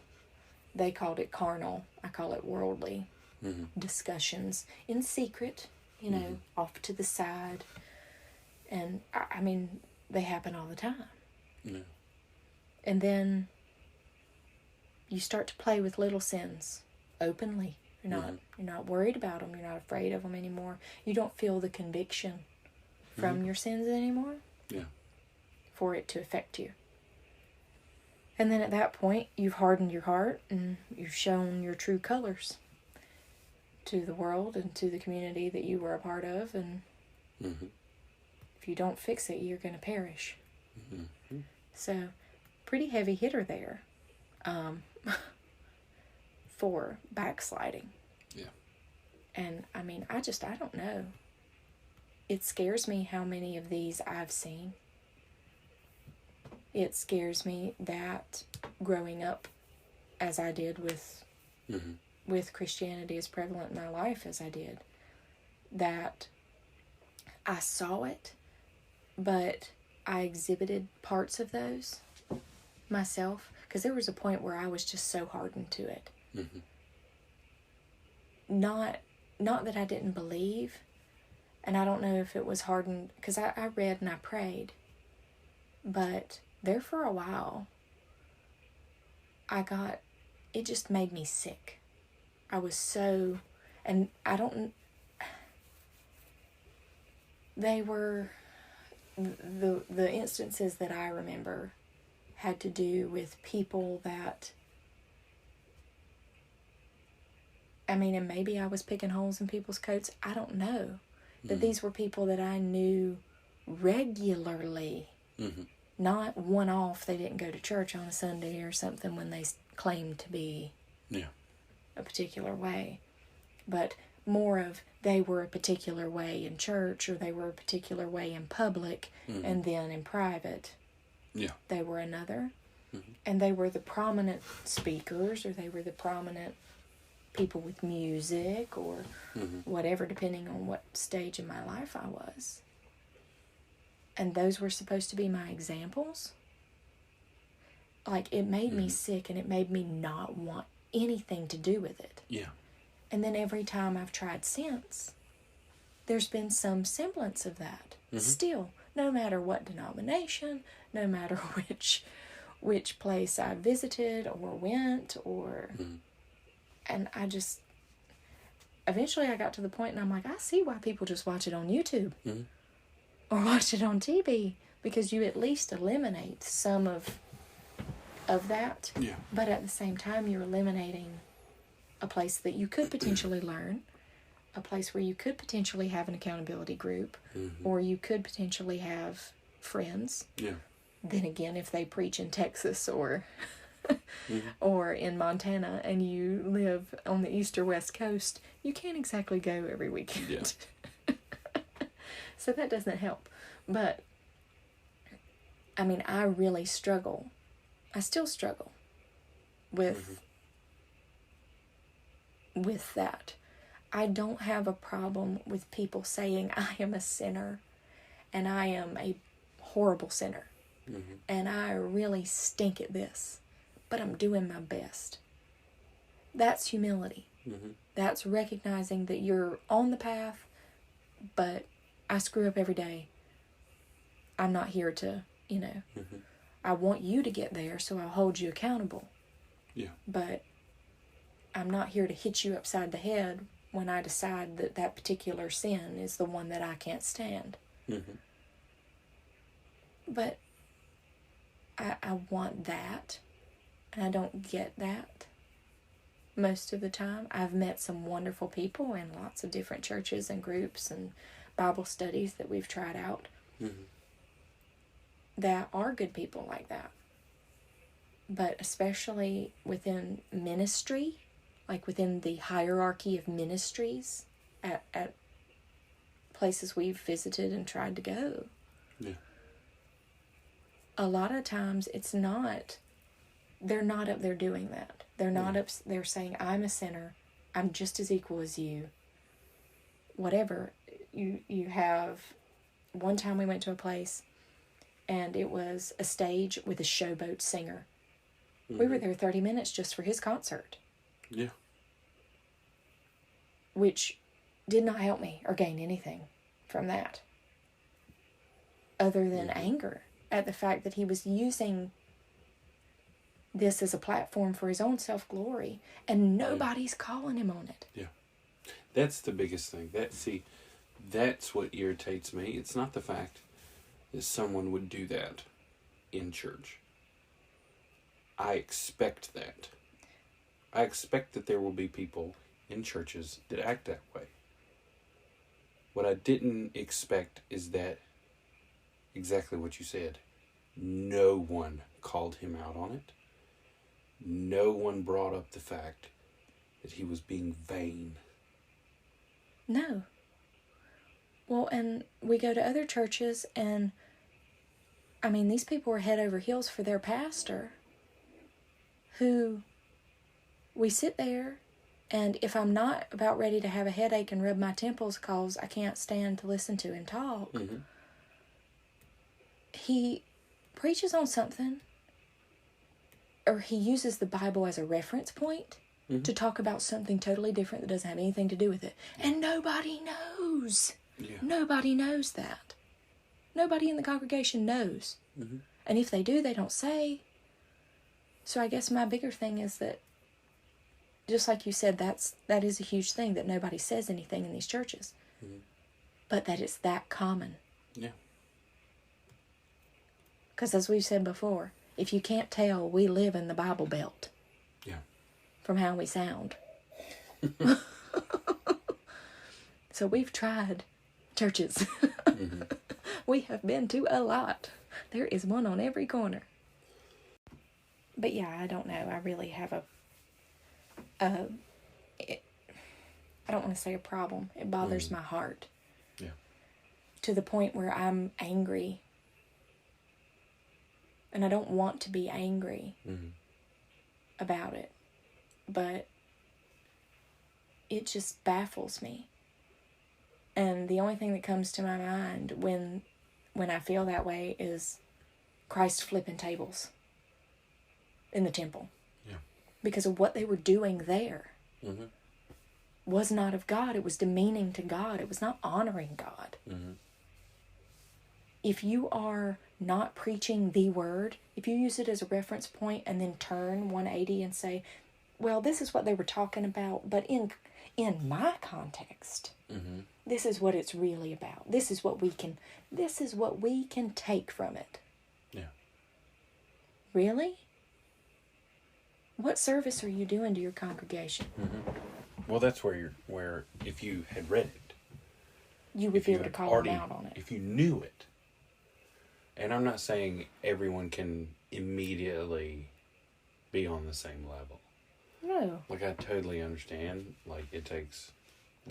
they called it carnal, I call it worldly discussions in secret, off to the side. And, they happen all the time. Yeah. And then you start to play with little sins openly. You're not worried about them. You're not afraid of them anymore. You don't feel the conviction from your sins anymore. Yeah. For it to affect you. And then at that point, you've hardened your heart and you've shown your true colors to the world and to the community that you were a part of. And if you don't fix it, you're going to perish. So, pretty heavy hitter there for backsliding. Yeah. And, I don't know. It scares me how many of these I've seen. It scares me that growing up as I did with Christianity as prevalent in my life as I did, that I saw it, but I exhibited parts of those myself, because there was a point where I was just so hardened to it. Mm-hmm. Not that I didn't believe, and I don't know if it was hardened, because I read and I prayed, but there for a while, it just made me sick. I was so, and they were, the instances that I remember had to do with people that, and maybe I was picking holes in people's coats. I don't know. But these were people that I knew regularly. Mm-hmm. Not one-off. They didn't go to church on a Sunday or something when they claimed to be a particular way. But more of they were a particular way in church, or they were a particular way in public, and then in private. Yeah. They were another. Mm-hmm. And they were the prominent speakers, or they were the prominent people with music, or whatever, depending on what stage in my life I was. And those were supposed to be my examples. Like, it made me sick, and it made me not want anything to do with it. Yeah. And then every time I've tried since, there's been some semblance of that. Mm-hmm. Still, no matter what denomination, no matter which place I visited or went, or... And I just... Eventually I got to the point, and I'm like, I see why people just watch it on YouTube. Mm-hmm. Or watch it on TV, because you at least eliminate some of that. Yeah. But at the same time, you're eliminating a place that you could potentially learn, a place where you could potentially have an accountability group, or you could potentially have friends. Yeah. Then again, if they preach in Texas or or in Montana, and you live on the east or west coast, you can't exactly go every weekend. Yeah. So that doesn't help. But, I really struggle. I still struggle with that. I don't have a problem with people saying I am a sinner, and I am a horrible sinner, and I really stink at this, but I'm doing my best. That's humility. That's recognizing that you're on the path, but I screw up every day. I'm not here to, I want you to get there, so I'll hold you accountable. Yeah. But I'm not here to hit you upside the head when I decide that particular sin is the one that I can't stand. But I want that, and I don't get that most of the time. I've met some wonderful people in lots of different churches and groups and Bible studies that we've tried out that are good people like that. But especially within ministry, like within the hierarchy of ministries at places we've visited and tried to go. Yeah. A lot of times they're not up there doing that. They're not up there saying, I'm a sinner, I'm just as equal as you. Whatever. You have, one time we went to a place, and it was a stage with a showboat singer. We were there 30 minutes just for his concert. Yeah. Which did not help me or gain anything from that, other than anger at the fact that he was using this as a platform for his own self-glory, and nobody's calling him on it. Yeah. That's the biggest thing. That's what irritates me. It's not the fact that someone would do that in church. I expect that. I expect that there will be people in churches that act that way. What I didn't expect is that, exactly what you said, no one called him out on it. No one brought up the fact that he was being vain. No. Well, and we go to other churches, and these people are head over heels for their pastor, who we sit there, and if I'm not about ready to have a headache and rub my temples because I can't stand to listen to him talk, he preaches on something, or he uses the Bible as a reference point to talk about something totally different that doesn't have anything to do with it. And nobody knows. Yeah. Nobody knows that. Nobody in the congregation knows. Mm-hmm. And if they do, they don't say. So I guess my bigger thing is that, just like you said, that is a huge thing, that nobody says anything in these churches. Mm-hmm. But that it's that common. Yeah. Because as we've said before, if you can't tell, we live in the Bible Belt. Yeah. From how we sound. So we've tried churches. Mm-hmm. We have been to a lot. There is one on every corner. But yeah, I don't know. I really have I don't want to say a problem. It bothers my heart. Yeah. To the point where I'm angry. And I don't want to be angry about it. But it just baffles me. And the only thing that comes to my mind when I feel that way is Christ flipping tables in the temple. Yeah. Because of what they were doing there. Mm-hmm. Was not of God. It was demeaning to God. It was not honoring God. Mm-hmm. If you are not preaching the word, if you use it as a reference point and then turn 180 and say, well, this is what they were talking about, but in my context, this is what it's really about. This is what we can take from it. Yeah. Really? What service are you doing to your congregation? Mm-hmm. Well, that's where if you had read it, you would be able to call them out on it. If you knew it. And I'm not saying everyone can immediately be on the same level. No. Like, I totally understand. Like, it takes...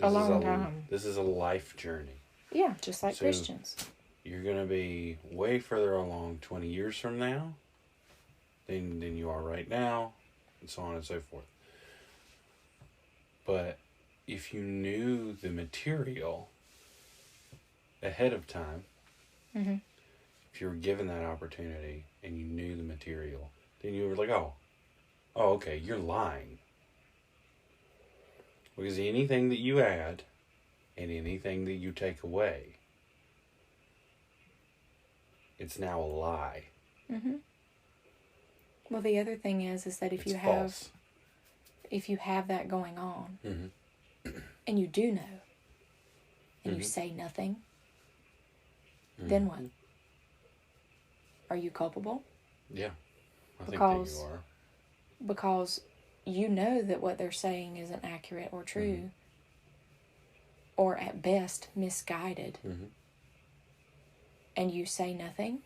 a long time. This is a life journey. Yeah, just like Christians. You're going to be way further along 20 years from now than you are right now, and so on and so forth. But if you knew the material ahead of time, if you were given that opportunity and you knew the material, then you were like, oh, okay, you're lying. Because anything that you add and anything that you take away, it's now a lie. Mm-hmm. Well, the other thing is that if you have that going on, and you do know, and you say nothing, then what? Are you culpable? Yeah, I think that you are. Because you know that what they're saying isn't accurate or true, or at best misguided, and you say nothing,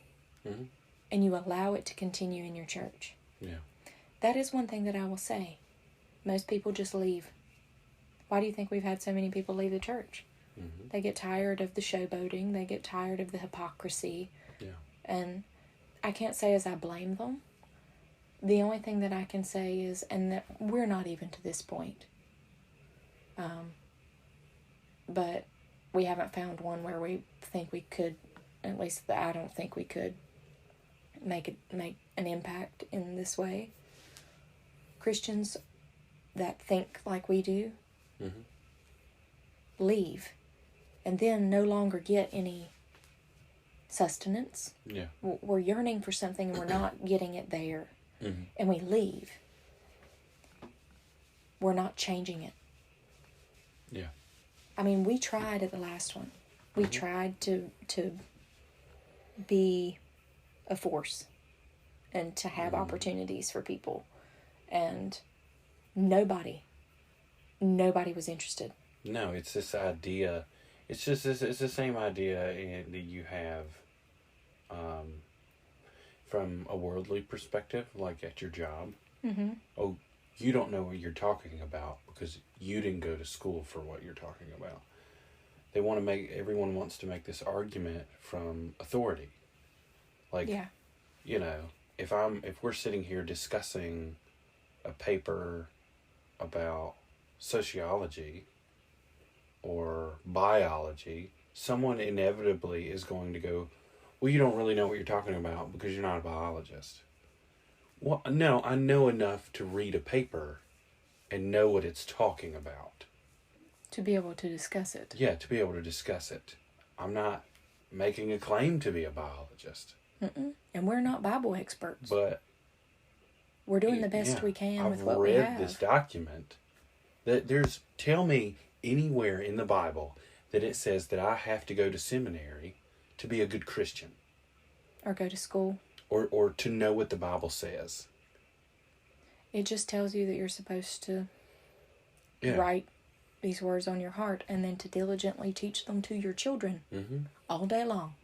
and you allow it to continue in your church. Yeah. That is one thing that I will say. Most people just leave. Why do you think we've had so many people leave the church? They get tired of the showboating. They get tired of the hypocrisy. Yeah. And I can't say as I blame them. The only thing that I can say is, and that we're not even to this point, but we haven't found one where we think we could, at least I don't think we could make an impact in this way. Christians that think like we do leave, and then no longer get any sustenance. Yeah. We're yearning for something and we're not getting it there. And we leave. We're not changing it. Yeah. I mean, we tried at the last one. We tried to be a force and to have opportunities for people. And nobody was interested. No, it's this idea. It's just it's the same idea that you have from a worldly perspective, like at your job. Oh, you don't know what you're talking about because you didn't go to school for what you're talking about. Everyone wants to make this argument from authority. Like, if we're sitting here discussing a paper about sociology or biology, someone inevitably is going to go, well, you don't really know what you're talking about because you're not a biologist. Well, no, I know enough to read a paper and know what it's talking about. To be able to discuss it. Yeah, to be able to discuss it. I'm not making a claim to be a biologist. Mm-mm. And we're not Bible experts. But we're doing the best we can with what we I've have. read this document. Tell me anywhere in the Bible that it says that I have to go to seminary to be a good Christian. Or go to school. Or to know what the Bible says. It just tells you that you're supposed to write these words on your heart and then to diligently teach them to your children all day long.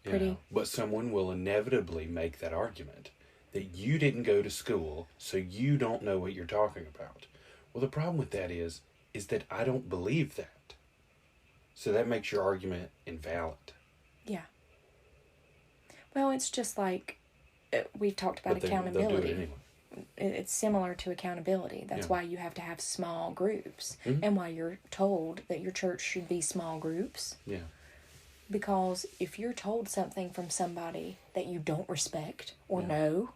Yeah, but someone will inevitably make that argument that you didn't go to school, so you don't know what you're talking about. Well, the problem with that is that I don't believe that. So that makes your argument invalid. Yeah. Well, it's just like we've talked about accountability. They'll do it anyway. It's similar to accountability. That's why you have to have small groups and why you're told that your church should be small groups. Yeah. Because if you're told something from somebody that you don't respect or know,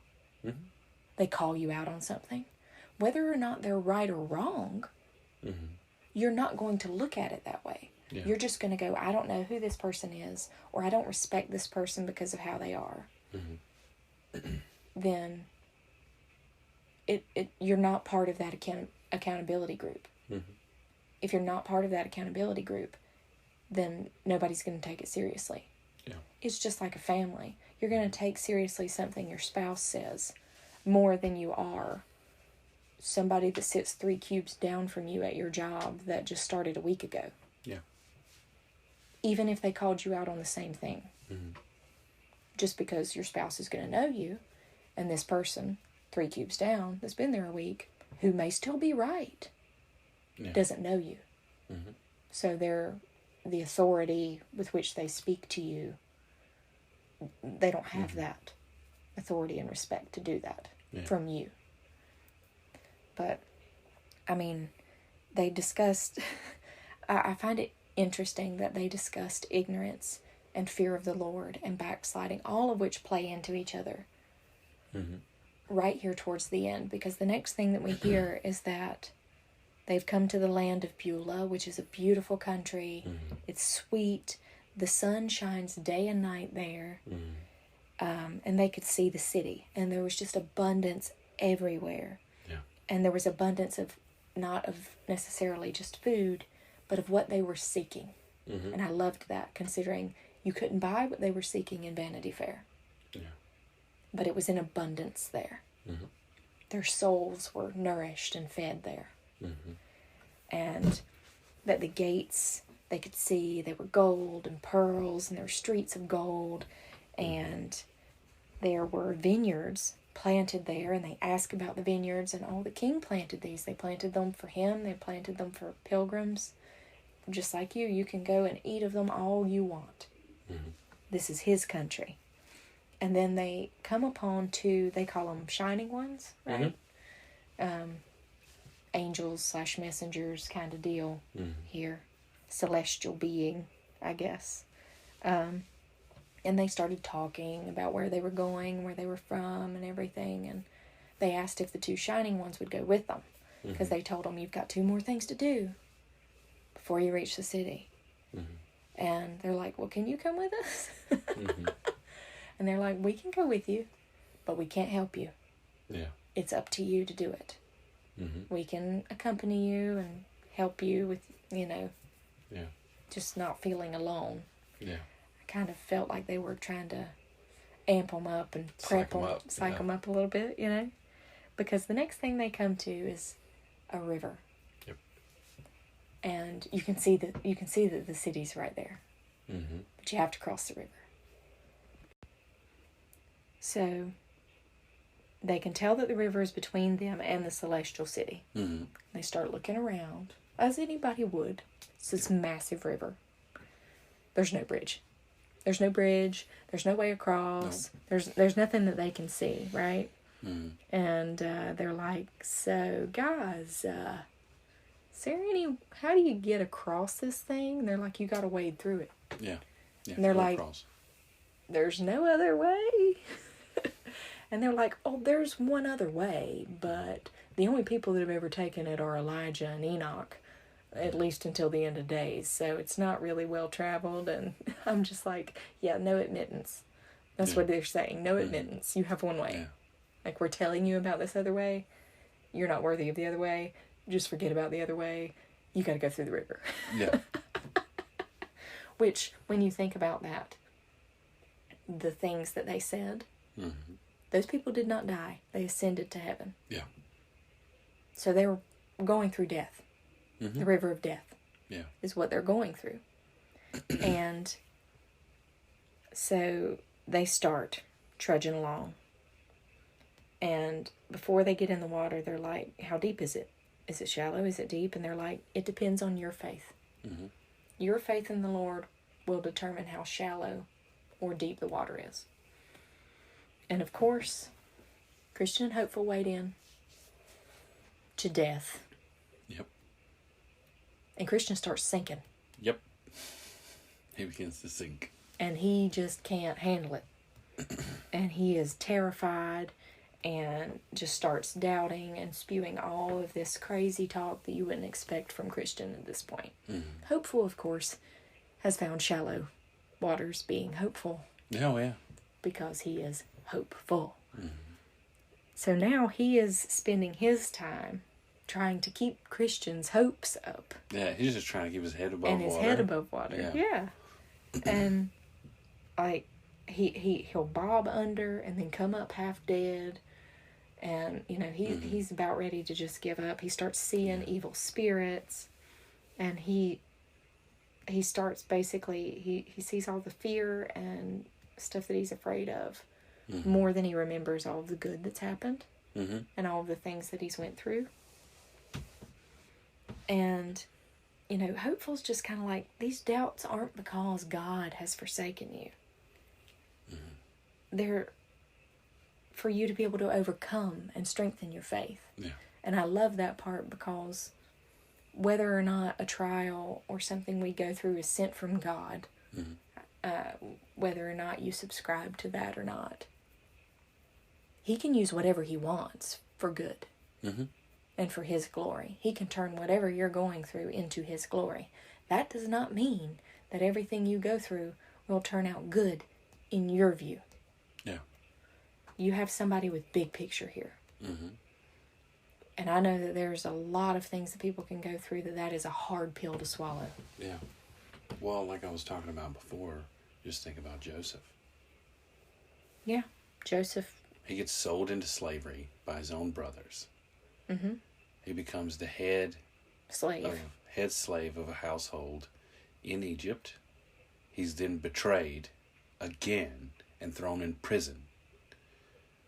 they call you out on something, whether or not they're right or wrong, you're not going to look at it that way. Yeah. You're just going to go, I don't know who this person is, or I don't respect this person because of how they are. Then you're not part of that accountability group. If you're not part of that accountability group, then nobody's going to take it seriously. Yeah. It's just like a family. You're going to take seriously something your spouse says more than you are somebody that sits 3 cubes down from you at your job that just started a week ago. Yeah. Even if they called you out on the same thing. Just because your spouse is going to know you, and this person 3 cubes down that's been there a week, who may still be right, doesn't know you. So the authority with which they speak to you, they don't have that authority and respect to do that from you. But, I mean, they discussed, I find it interesting that they discussed ignorance and fear of the Lord and backsliding, all of which play into each other right here towards the end. Because the next thing that we hear is that they've come to the land of Beulah, which is a beautiful country. It's sweet. The sun shines day and night there. And they could see the city. And there was just abundance everywhere. Yeah. And there was abundance of, not of necessarily just food, but of what they were seeking. And I loved that, considering you couldn't buy what they were seeking in Vanity Fair. Yeah. But it was in abundance there. Their souls were nourished and fed there. And that the gates they could see, they were gold and pearls, and there were streets of gold, and there were vineyards planted there, and they asked about the vineyards, and the king planted these. They planted them for him, they planted them for pilgrims. Just like you can go and eat of them all you want. This is his country. And then they come upon 2, they call them shining ones, right? Angels / messengers kind of deal here. Celestial being, I guess. And they started talking about where they were going, where they were from, and everything. And they asked if the 2 shining ones would go with them. Because they told them, you've got 2 more things to do before you reach the city. And they're like, well, can you come with us? And they're like, we can go with you, but we can't help you. Yeah. It's up to you to do it. We can accompany you and help you with, just not feeling alone. Yeah. I kind of felt like they were trying to amp them up and prep them, psych them up a little bit, because the next thing they come to is a river. Yep. And you can see that the city's right there. But you have to cross the river. So they can tell that the river is between them and the celestial city. They start looking around, as anybody would. It's this massive river. There's no bridge. There's no way across. Nope. There's nothing that they can see, right? And they're like, so guys, is there how do you get across this thing? And they're like, you got to wade through it. Yeah. Yeah, and they're go like, across. there's no other way. And they're like, oh, there's one other way, but the only people that have ever taken it are Elijah and Enoch, at least until the end of days. So it's not really well traveled. And I'm just like, yeah, no admittance. That's what they're saying. No admittance. You have one way. Yeah. Like, we're telling you about this other way. You're not worthy of the other way. Just forget about the other way. You got to go through the river. Yeah. Which, when you think about that, the things that they said, those people did not die. They ascended to heaven. Yeah. So they were going through death. The river of death. Yeah. Is what they're going through. And so they start trudging along. And before they get in the water, they're like, how deep is it? Is it shallow? Is it deep? And they're like, it depends on your faith. Your faith in the Lord will determine how shallow or deep the water is. And of course, Christian and Hopeful wade in to death. Yep. And Christian starts sinking. Yep. He begins to sink. And he just can't handle it. And he is terrified and just starts doubting and spewing all of this crazy talk that you wouldn't expect from Christian at this point. Hopeful, of course, has found shallow waters being hopeful. Oh, yeah. Because he is hopeful. So now he is spending his time trying to keep Christian's hopes up. Yeah, he's just trying to keep his head above water. And his head above water. Yeah. And like he'll bob under and then come up half dead. And, you know, he's about ready to just give up. He starts seeing evil spirits. And he starts basically, he sees all the fear and stuff that he's afraid of. More than he remembers all of the good that's happened. And all of the things that he's went through. And, you know, Hopeful's just kind of like, these doubts aren't because God has forsaken you. They're for you to be able to overcome and strengthen your faith. Yeah. And I love that part because whether or not a trial or something we go through is sent from God, whether or not you subscribe to that or not, He can use whatever He wants for good. And for His glory. He can turn whatever you're going through into His glory. That does not mean that everything you go through will turn out good in your view. Yeah. You have somebody with big picture here. And I know that there's a lot of things that people can go through that is a hard pill to swallow. Yeah. Well, like I was talking about before, just think about Joseph. Yeah. Joseph. He gets sold into slavery by his own brothers. He becomes the head slave of a household in Egypt. He's then betrayed again and thrown in prison.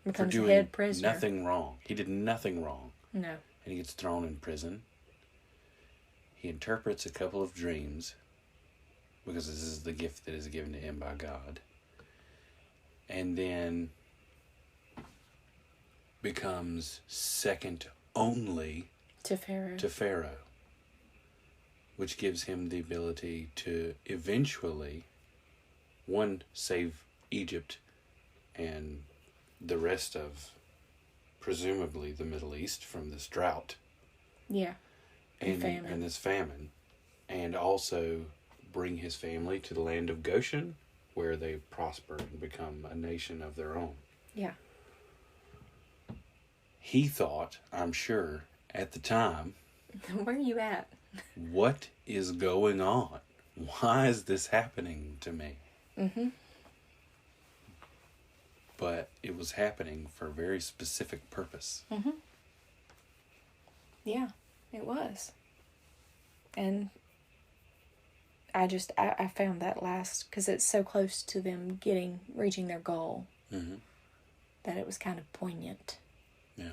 Becomes for doing head prisoner. Nothing wrong. He did nothing wrong. No. And he gets thrown in prison. He interprets a couple of dreams because this is the gift that is given to him by God. And then becomes second only to Pharaoh, which gives him the ability to eventually, one, save Egypt and the rest of, presumably, the Middle East from this drought. Yeah. And this famine. And also bring his family to the land of Goshen, where they prosper and become a nation of their own. Yeah. He thought, I'm sure, at the time, where are you at? What is going on? Why is this happening to me? But it was happening for a very specific purpose. Yeah, it was. And I found that last, because it's so close to them reaching their goal, that it was kind of poignant. Yeah.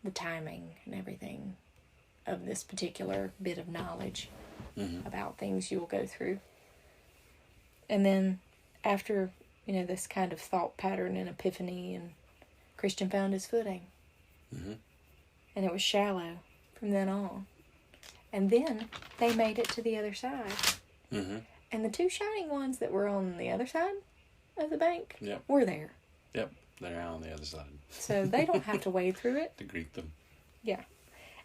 The timing and everything of this particular bit of knowledge about things you'll go through. And then after, you know, this kind of thought pattern and epiphany, and Christian found his footing. And it was shallow from then on. And then they made it to the other side. And the two shining ones that were on the other side of the bank Yep. were there. Yep. They're out on the other side. So they don't have to wade through it. To greet them. Yeah.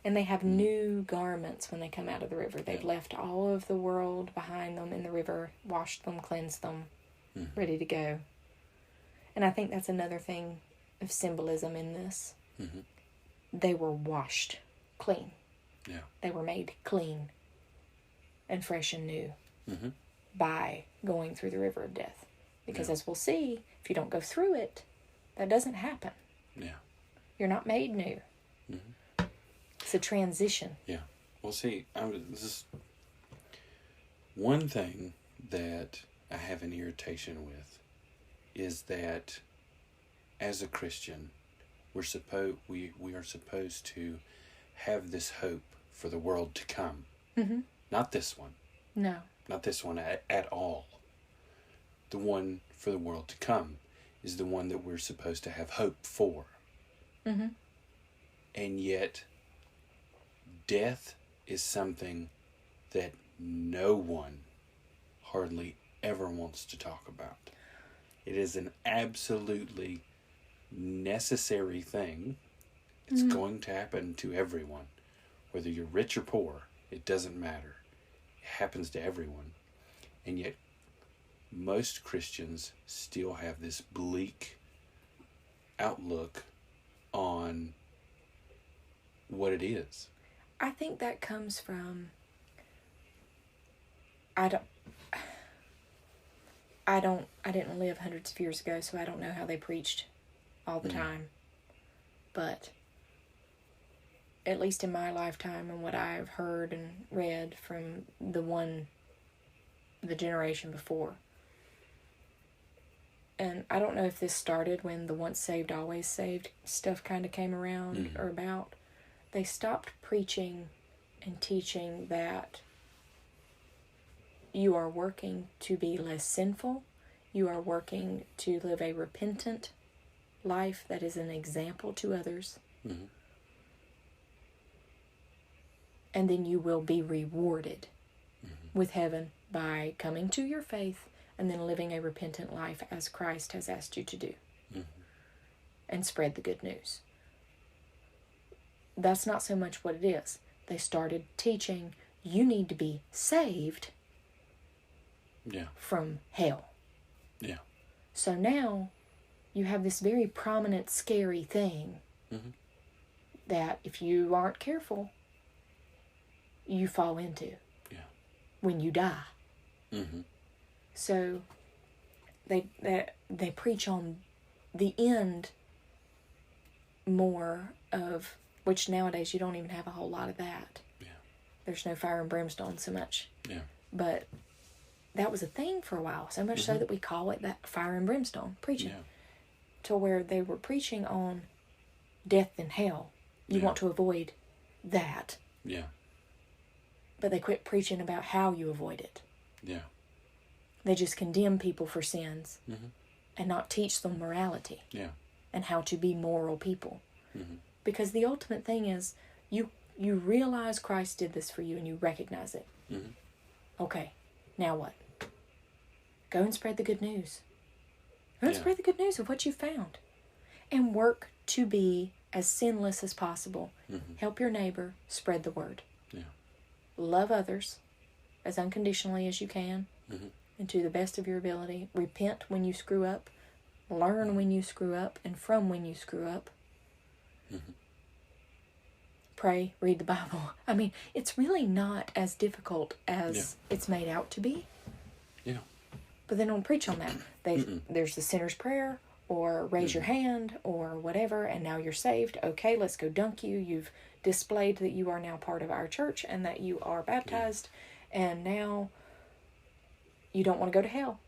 And they have new garments when they come out of the river. They've left all of the world behind them in the river, washed them, cleansed them, ready to go. And I think that's another thing of symbolism in this. Mm-hmm. They were washed clean. Yeah. They were made clean and fresh and new by going through the river of death. Because as we'll see, if you don't go through it, that doesn't happen. Yeah. You're not made new. Mm-hmm. It's a transition. Yeah. Well, see, this is one thing that I have an irritation with is that as a Christian, we are supposed to have this hope for the world to come. Mm-hmm. Not this one. No. Not this one at all. The one for the world to come is the one that we're supposed to have hope for. Mm-hmm. And yet, death is something that no one hardly ever wants to talk about. It is an absolutely necessary thing. It's going to happen to everyone. Whether you're rich or poor, it doesn't matter. It happens to everyone. And yet, most Christians still have this bleak outlook on what it is. I think that comes from I didn't live hundreds of years ago, so I don't know how they preached all the time. But at least in my lifetime and what I've heard and read from the generation before. And I don't know if this started when the once saved, always saved stuff kind of came around or about. They stopped preaching and teaching that you are working to be less sinful. You are working to live a repentant life that is an example to others. Mm-hmm. And then you will be rewarded with heaven by coming to your faith and then living a repentant life as Christ has asked you to do. Mm-hmm. And spread the good news. That's not so much what it is. They started teaching you need to be saved from hell. Yeah. So now you have this very prominent, scary thing that if you aren't careful, you fall into when you die. Mm-hmm. So they preach on the end more of, which nowadays you don't even have a whole lot of that. Yeah. There's no fire and brimstone so much. Yeah. But that was a thing for a while, so much so that we call it that fire and brimstone preaching. Yeah. To where they were preaching on death and hell. You want to avoid that. Yeah. But they quit preaching about how you avoid it. Yeah. They just condemn people for sins and not teach them morality and how to be moral people. Mm-hmm. Because the ultimate thing is you realize Christ did this for you and you recognize it. Mm-hmm. Okay, now what? Go and spread the good news. Go and spread the good news of what you found. And work to be as sinless as possible. Mm-hmm. Help your neighbor, spread the word. Yeah. Love others as unconditionally as you can and to the best of your ability. Repent when you screw up. Learn when you screw up and from when you screw up. Mm-hmm. Pray, read the Bible. I mean, it's really not as difficult as it's made out to be. Yeah. But they don't preach on that. There's the sinner's prayer or raise your hand or whatever, and now you're saved. Okay, let's go dunk you. You've displayed that you are now part of our church and that you are baptized, and now you don't want to go to hell.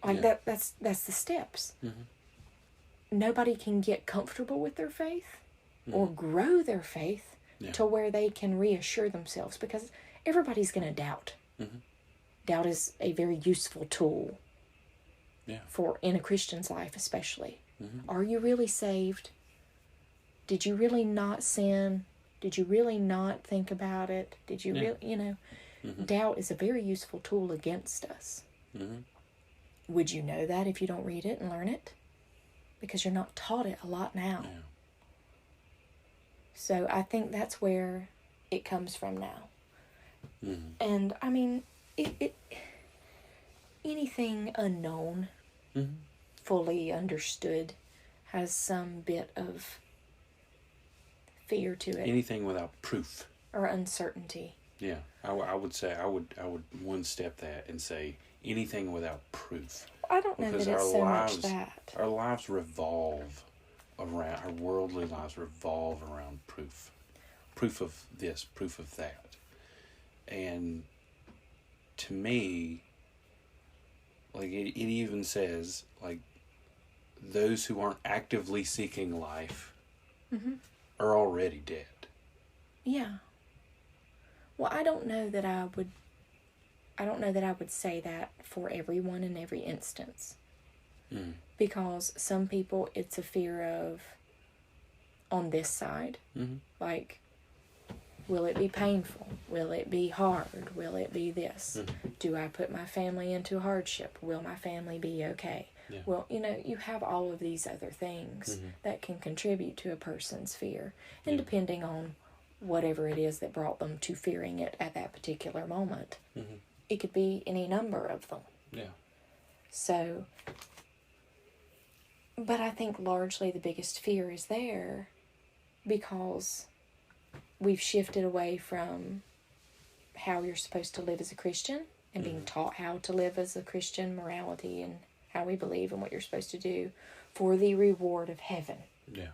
Like that's the steps. Mm-hmm. Nobody can get comfortable with their faith or grow their faith to where they can reassure themselves, because everybody's going to doubt. Mm-hmm. Doubt is a very useful tool for in a Christian's life especially. Mm-hmm. Are you really saved? Did you really not sin? Did you really not think about it? Did you really, Mm-hmm. Doubt is a very useful tool against us. Mm-hmm. Would you know that if you don't read it and learn it? Because you're not taught it a lot now. Yeah. So I think that's where it comes from now. Mm-hmm. And I mean, it anything unknown, Mm-hmm. fully understood, has some bit of fear to it. Anything without proof. Or uncertainty. Yeah, I would say I would one step that and say anything without proof. I don't know that it's so much that. Our lives revolve around, our worldly lives revolve around proof. Proof of this, proof of that. And to me, like it even says, like, those who aren't actively seeking life Mm-hmm. are already dead. Yeah. Well, I don't know that I would say that for everyone in every instance. Mm. Because some people, it's a fear of, on this side, Mm-hmm. like, will it be painful? Will it be hard? Will it be this? Mm-hmm. Do I put my family into hardship? Will my family be okay? Yeah. Well, you have all of these other things Mm-hmm. that can contribute to a person's fear. And Yeah. depending on whatever it is that brought them to fearing it at that particular moment, Mm-hmm. it could be any number of them. Yeah. So, but I think largely the biggest fear is there because we've shifted away from how you're supposed to live as a Christian and being taught how to live as a Christian, morality and how we believe and what you're supposed to do, for the reward of heaven. Yeah.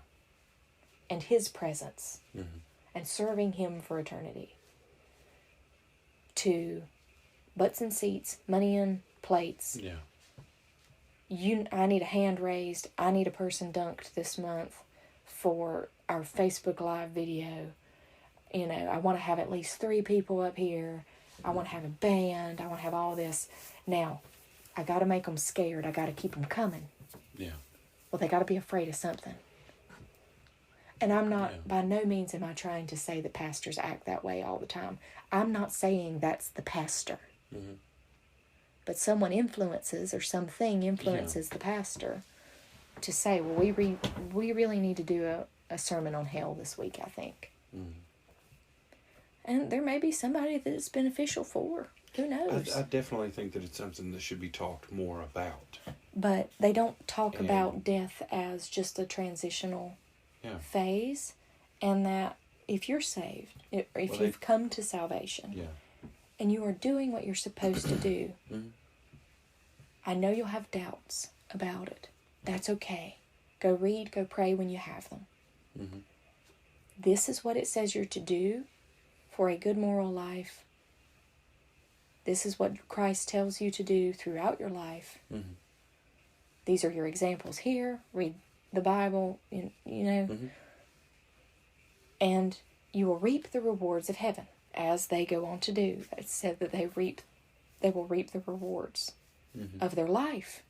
And His presence. Mm-hmm. And serving Him for eternity. To butts and seats, money and plates. Yeah. I need a hand raised. I need a person dunked this month for our Facebook Live video. I want to have at least 3 people up here. I want to have a band. I want to have all this. Now, I got to make them scared. I got to keep them coming. Yeah. Well, they got to be afraid of something. And I'm not, by no means am I trying to say that pastors act that way all the time. I'm not saying that's the pastor. Mm-hmm. But someone influences, or something influences the pastor to say, well, we really need to do a sermon on hell this week, I think. Mm-hmm. And there may be somebody that it's beneficial for. Who knows? I definitely think that it's something that should be talked more about. But they don't talk about death as just a transitional phase, and that if you're saved, if you've come to salvation, and you are doing what you're supposed to do, mm-hmm. I know you'll have doubts about it. That's okay. Go read, go pray when you have them. Mm-hmm. This is what it says you're to do for a good moral life. This is what Christ tells you to do throughout your life. Mm-hmm. These are your examples here. Read the Bible, Mm-hmm. and you will reap the rewards of heaven, as they go on to do. It said that they will reap the rewards mm-hmm. of their life.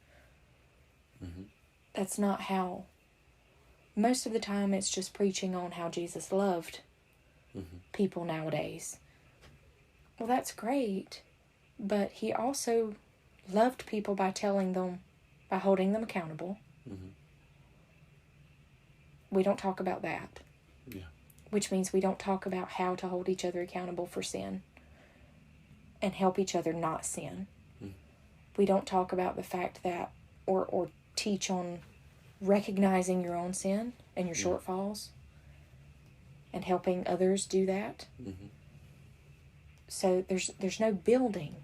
Mm-hmm. That's not how. Most of the time, it's just preaching on how Jesus loved mm-hmm. people nowadays. Well, that's great, but He also loved people by holding them accountable. Mm-hmm. We don't talk about that. Yeah. Which means we don't talk about how to hold each other accountable for sin and help each other not sin. Mm. We don't talk about the fact that, or teach on recognizing your own sin and your shortfalls and helping others do that. Mm-hmm. So there's no building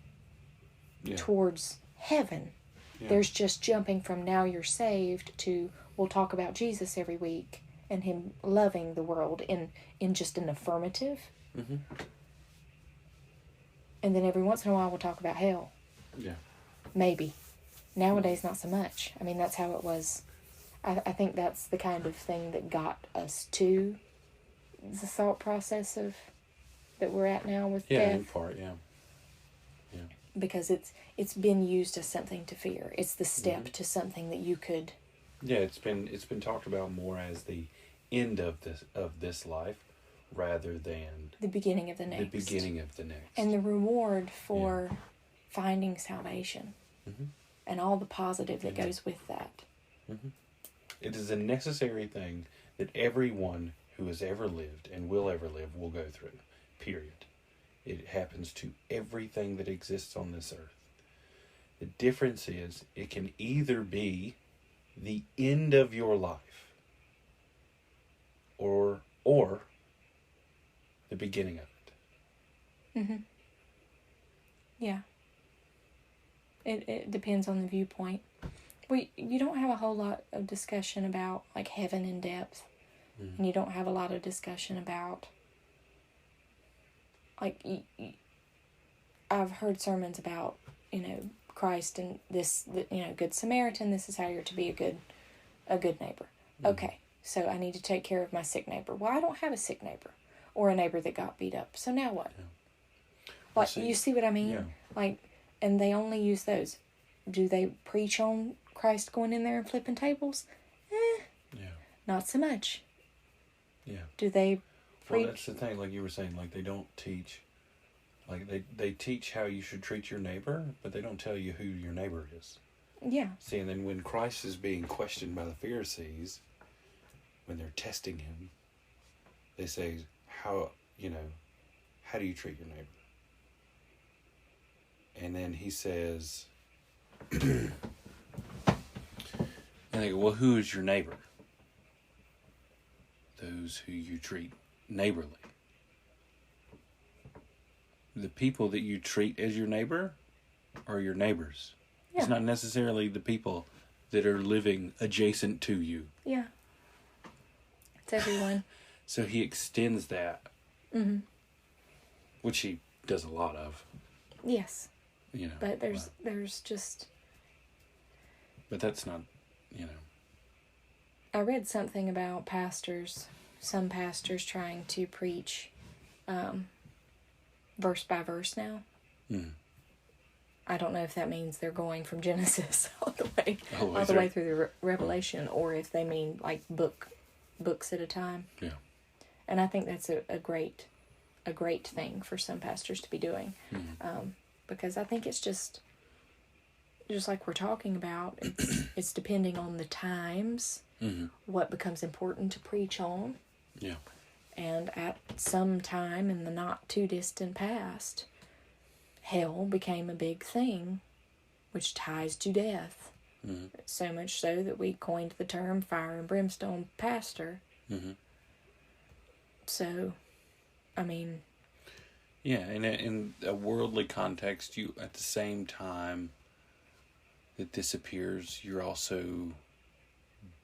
towards heaven. Yeah. There's just jumping from now you're saved to we'll talk about Jesus every week and Him loving the world in just an affirmative. Mm-hmm. And then every once in a while we'll talk about hell. Yeah. Maybe. Nowadays, not so much. I mean, that's how it was. I think that's the kind of thing that got us to the thought process of that we're at now with death. Yeah, in part, yeah. Because it's been used as something to fear. It's the step to something that you could. Yeah, it's been talked about more as the end of this life, rather than the beginning of the next. The beginning of the next. And the reward for finding salvation. Mm-hmm. And all the positive that goes with that. Mm-hmm. It is a necessary thing that everyone who has ever lived and will ever live will go through. Period. It happens to everything that exists on this earth. The difference is it can either be the end of your life or the beginning of it. Mm-hmm. Yeah. It depends on the viewpoint. You don't have a whole lot of discussion about like heaven in depth. Mm-hmm. And you don't have a lot of discussion about like I've heard sermons about, Christ and this, Good Samaritan, this is how you're to be a good neighbor. Mm-hmm. Okay, so I need to take care of my sick neighbor. Well, I don't have a sick neighbor or a neighbor that got beat up. So now what? Yeah. You see what I mean? Yeah. And they only use those. Do they preach on Christ going in there and flipping tables? Yeah. Not so much. Yeah. Do they preach? Well, that's the thing, like you were saying, like they don't teach, like they teach how you should treat your neighbor, but they don't tell you who your neighbor is. Yeah. See, and then when Christ is being questioned by the Pharisees, when they're testing him, they say, how do you treat your neighbor? And then he says, and they go, well, who is your neighbor? Those who you treat neighborly. The people that you treat as your neighbor are your neighbors. Yeah. It's not necessarily the people that are living adjacent to you. Yeah. It's everyone. So he extends that. Mm-hmm. Which he does a lot of. Yes. But there's just... But that's not, I read something about some pastors trying to preach verse by verse now. Mm. I don't know if that means they're going from Genesis all the way through the Revelation, or if they mean like books at a time. Yeah. And I think that's a great thing for some pastors to be doing. Mm-hmm. Because I think it's just like we're talking about, it's depending on the times, mm-hmm. what becomes important to preach on. Yeah. And at some time in the not too distant past, hell became a big thing, which ties to death. Mm-hmm. So much so that we coined the term fire and brimstone pastor. Mm-hmm. So, I mean... Yeah, and in a worldly context, you at the same time that this appears, you're also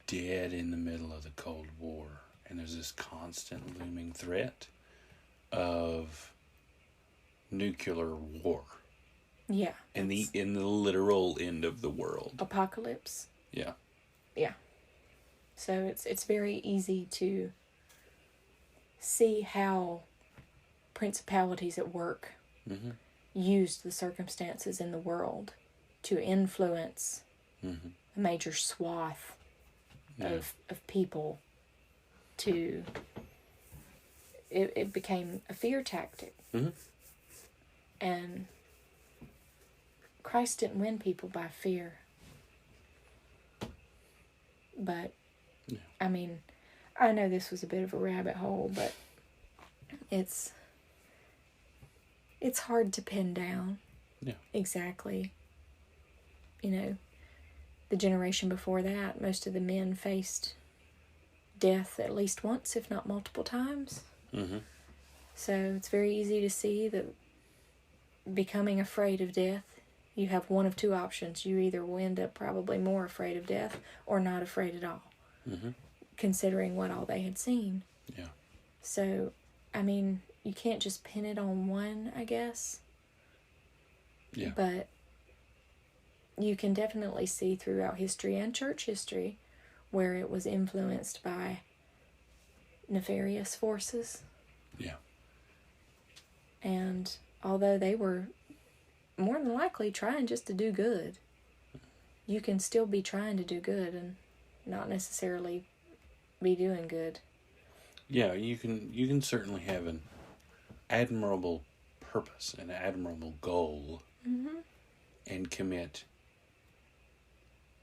dead in the middle of the Cold War. And there's this constant looming threat of nuclear war. Yeah. In the literal end of the world. Apocalypse. Yeah. Yeah. So it's very easy to see how principalities at work mm-hmm. used the circumstances in the world to influence mm-hmm. a major swath of people to... It became a fear tactic. Mm-hmm. And Christ didn't win people by fear. But, yeah. I mean, I know this was a bit of a rabbit hole, but it's hard to pin down exactly. The generation before that, most of the men faced death at least once, if not multiple times. Mm-hmm. So it's very easy to see that becoming afraid of death, you have one of two options. You either will end up probably more afraid of death or not afraid at all, mm-hmm. considering what all they had seen. Yeah. So, I mean, you can't just pin it on one, I guess. Yeah. But you can definitely see throughout history and church history where it was influenced by nefarious forces. Yeah. And although they were more than likely trying just to do good, you can still be trying to do good and not necessarily be doing good. Yeah, you can certainly have an admirable purpose, an admirable goal, and commit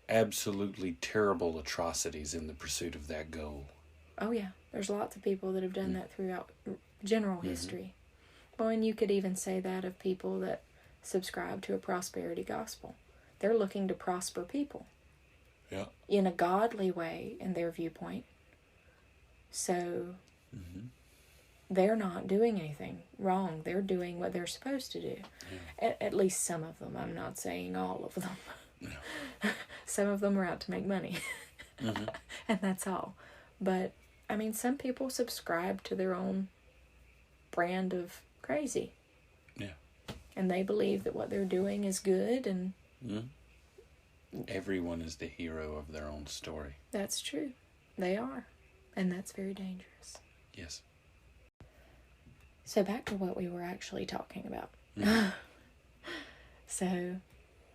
absolutely terrible atrocities in the pursuit of that goal. Oh, yeah. There's lots of people that have done that throughout general history. Well, and you could even say that of people that subscribe to a prosperity gospel. They're looking to prosper people. Yeah. In a godly way, in their viewpoint. So, they're not doing anything wrong. They're doing what they're supposed to do. Yeah. At least some of them. I'm not saying all of them. No. Some of them are out to make money. And that's all. But, I mean, some people subscribe to their own brand of crazy. Yeah. And they believe that what they're doing is good and... Everyone is the hero of their own story. That's true. They are. And that's very dangerous. Yes. So back to what we were actually talking about. So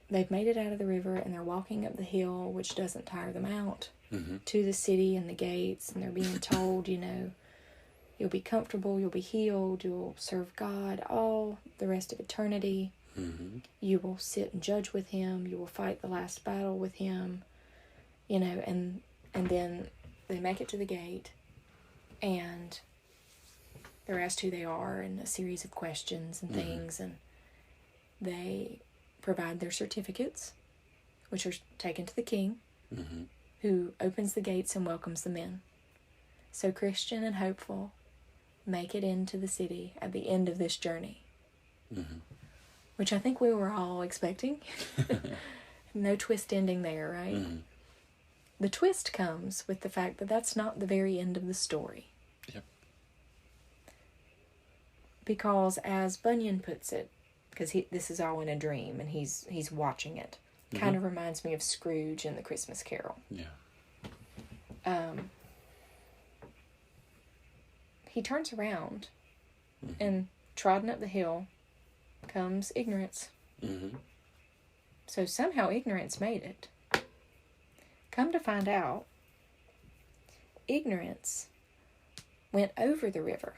they've made it out of the river and they're walking up the hill, which doesn't tire them out, to the city and the gates. And they're being told, you'll be comfortable, you'll be healed, you'll serve God all the rest of eternity. You will sit and judge with him. You will fight the last battle with him. And then they make it to the gate and they're asked who they are and a series of questions and things. And they provide their certificates, which are taken to the king, who opens the gates and welcomes them in. So Christian and hopeful make it into the city at the end of this journey. Which I think we were all expecting. No twist ending there, right? The twist comes with the fact that that's not the very end of the story. Yep. Because as Bunyan puts it, because this is all in a dream and he's watching it, kind of reminds me of Scrooge in the Christmas Carol. Yeah. He turns around and trotting up the hill comes ignorance. So somehow ignorance made it. Come to find out, ignorance went over the river.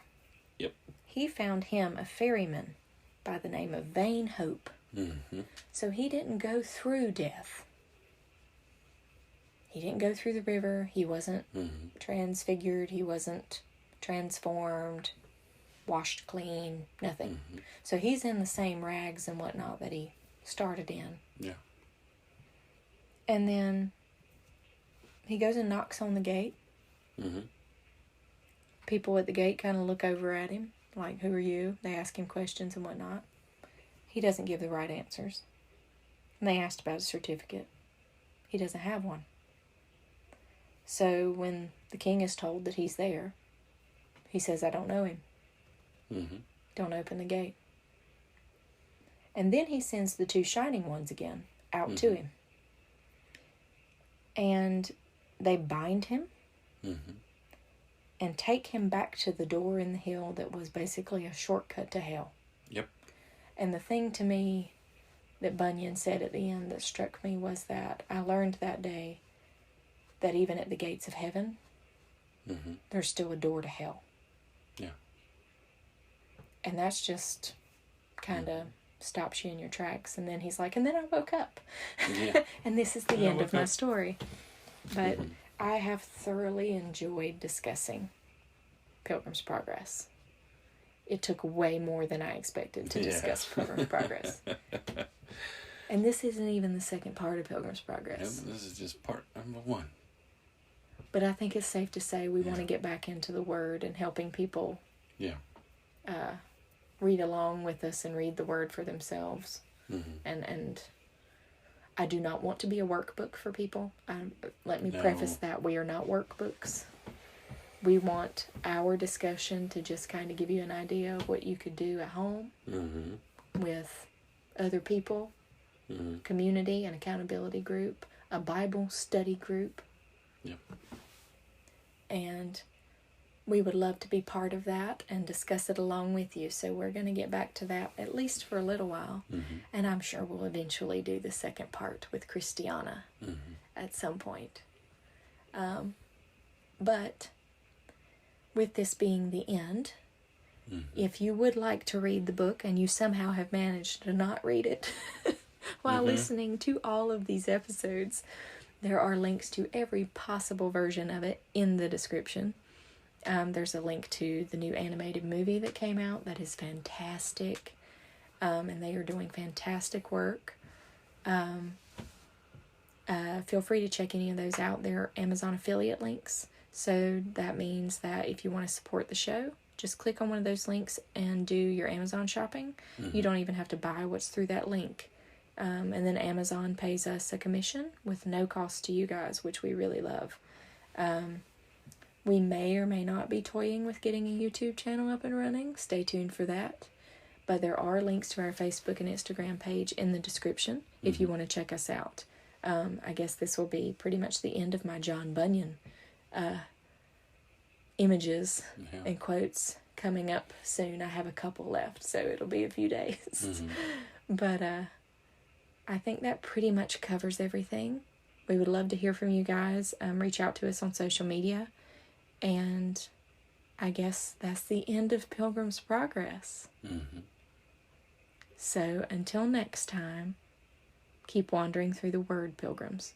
Yep. He found him a ferryman by the name of Vain Hope. So he didn't go through death. He didn't go through the river. He wasn't transfigured. He wasn't transformed, washed clean, nothing. So he's in the same rags and whatnot that he started in. Yeah. And then he goes and knocks on the gate. People at the gate kind of look over at him, like, who are you? They ask him questions and whatnot. He doesn't give the right answers. And they asked about his certificate. He doesn't have one. So when the king is told that he's there, he says, I don't know him. Don't open the gate. And then he sends the two shining ones again out to him. And they bind him and take him back to the door in the hill that was basically a shortcut to hell. Yep. And the thing to me that Bunyan said at the end that struck me was that I learned that day that even at the gates of heaven, there's still a door to hell. Yeah. And that's just kind of stops you in your tracks. And then he's like, and then I woke up. Yeah. And this is the end of my story. But I have thoroughly enjoyed discussing Pilgrim's Progress. It took way more than I expected to discuss Pilgrim's Progress. And this isn't even the second part of Pilgrim's Progress. This is just part number 1. But I think it's safe to say we want to get back into the Word and helping people read along with us and read the Word for themselves. And I do not want to be a workbook for people. Let me preface that we are not workbooks. We want our discussion to just kind of give you an idea of what you could do at home with other people, community, an accountability group, a Bible study group. Yep. And we would love to be part of that and discuss it along with you. So we're going to get back to that at least for a little while. And I'm sure we'll eventually do the second part with Christiana at some point. But with this being the end, if you would like to read the book and you somehow have managed to not read it while listening to all of these episodes, there are links to every possible version of it in the description. There's a link to the new animated movie that came out that is fantastic, and they are doing fantastic work. Feel free to check any of those out. They're Amazon affiliate links, so that means that if you want to support the show, just click on one of those links and do your Amazon shopping. You don't even have to buy what's through that link. And then Amazon pays us a commission with no cost to you guys, which we really love. We may or may not be toying with getting a YouTube channel up and running. Stay tuned for that. But there are links to our Facebook and Instagram page in the description if you want to check us out. I guess this will be pretty much the end of my John Bunyan images and quotes coming up soon. I have a couple left, so it'll be a few days. But I think that pretty much covers everything. We would love to hear from you guys. Reach out to us on social media. And I guess that's the end of Pilgrim's Progress. So until next time, keep wandering through the Word, Pilgrims.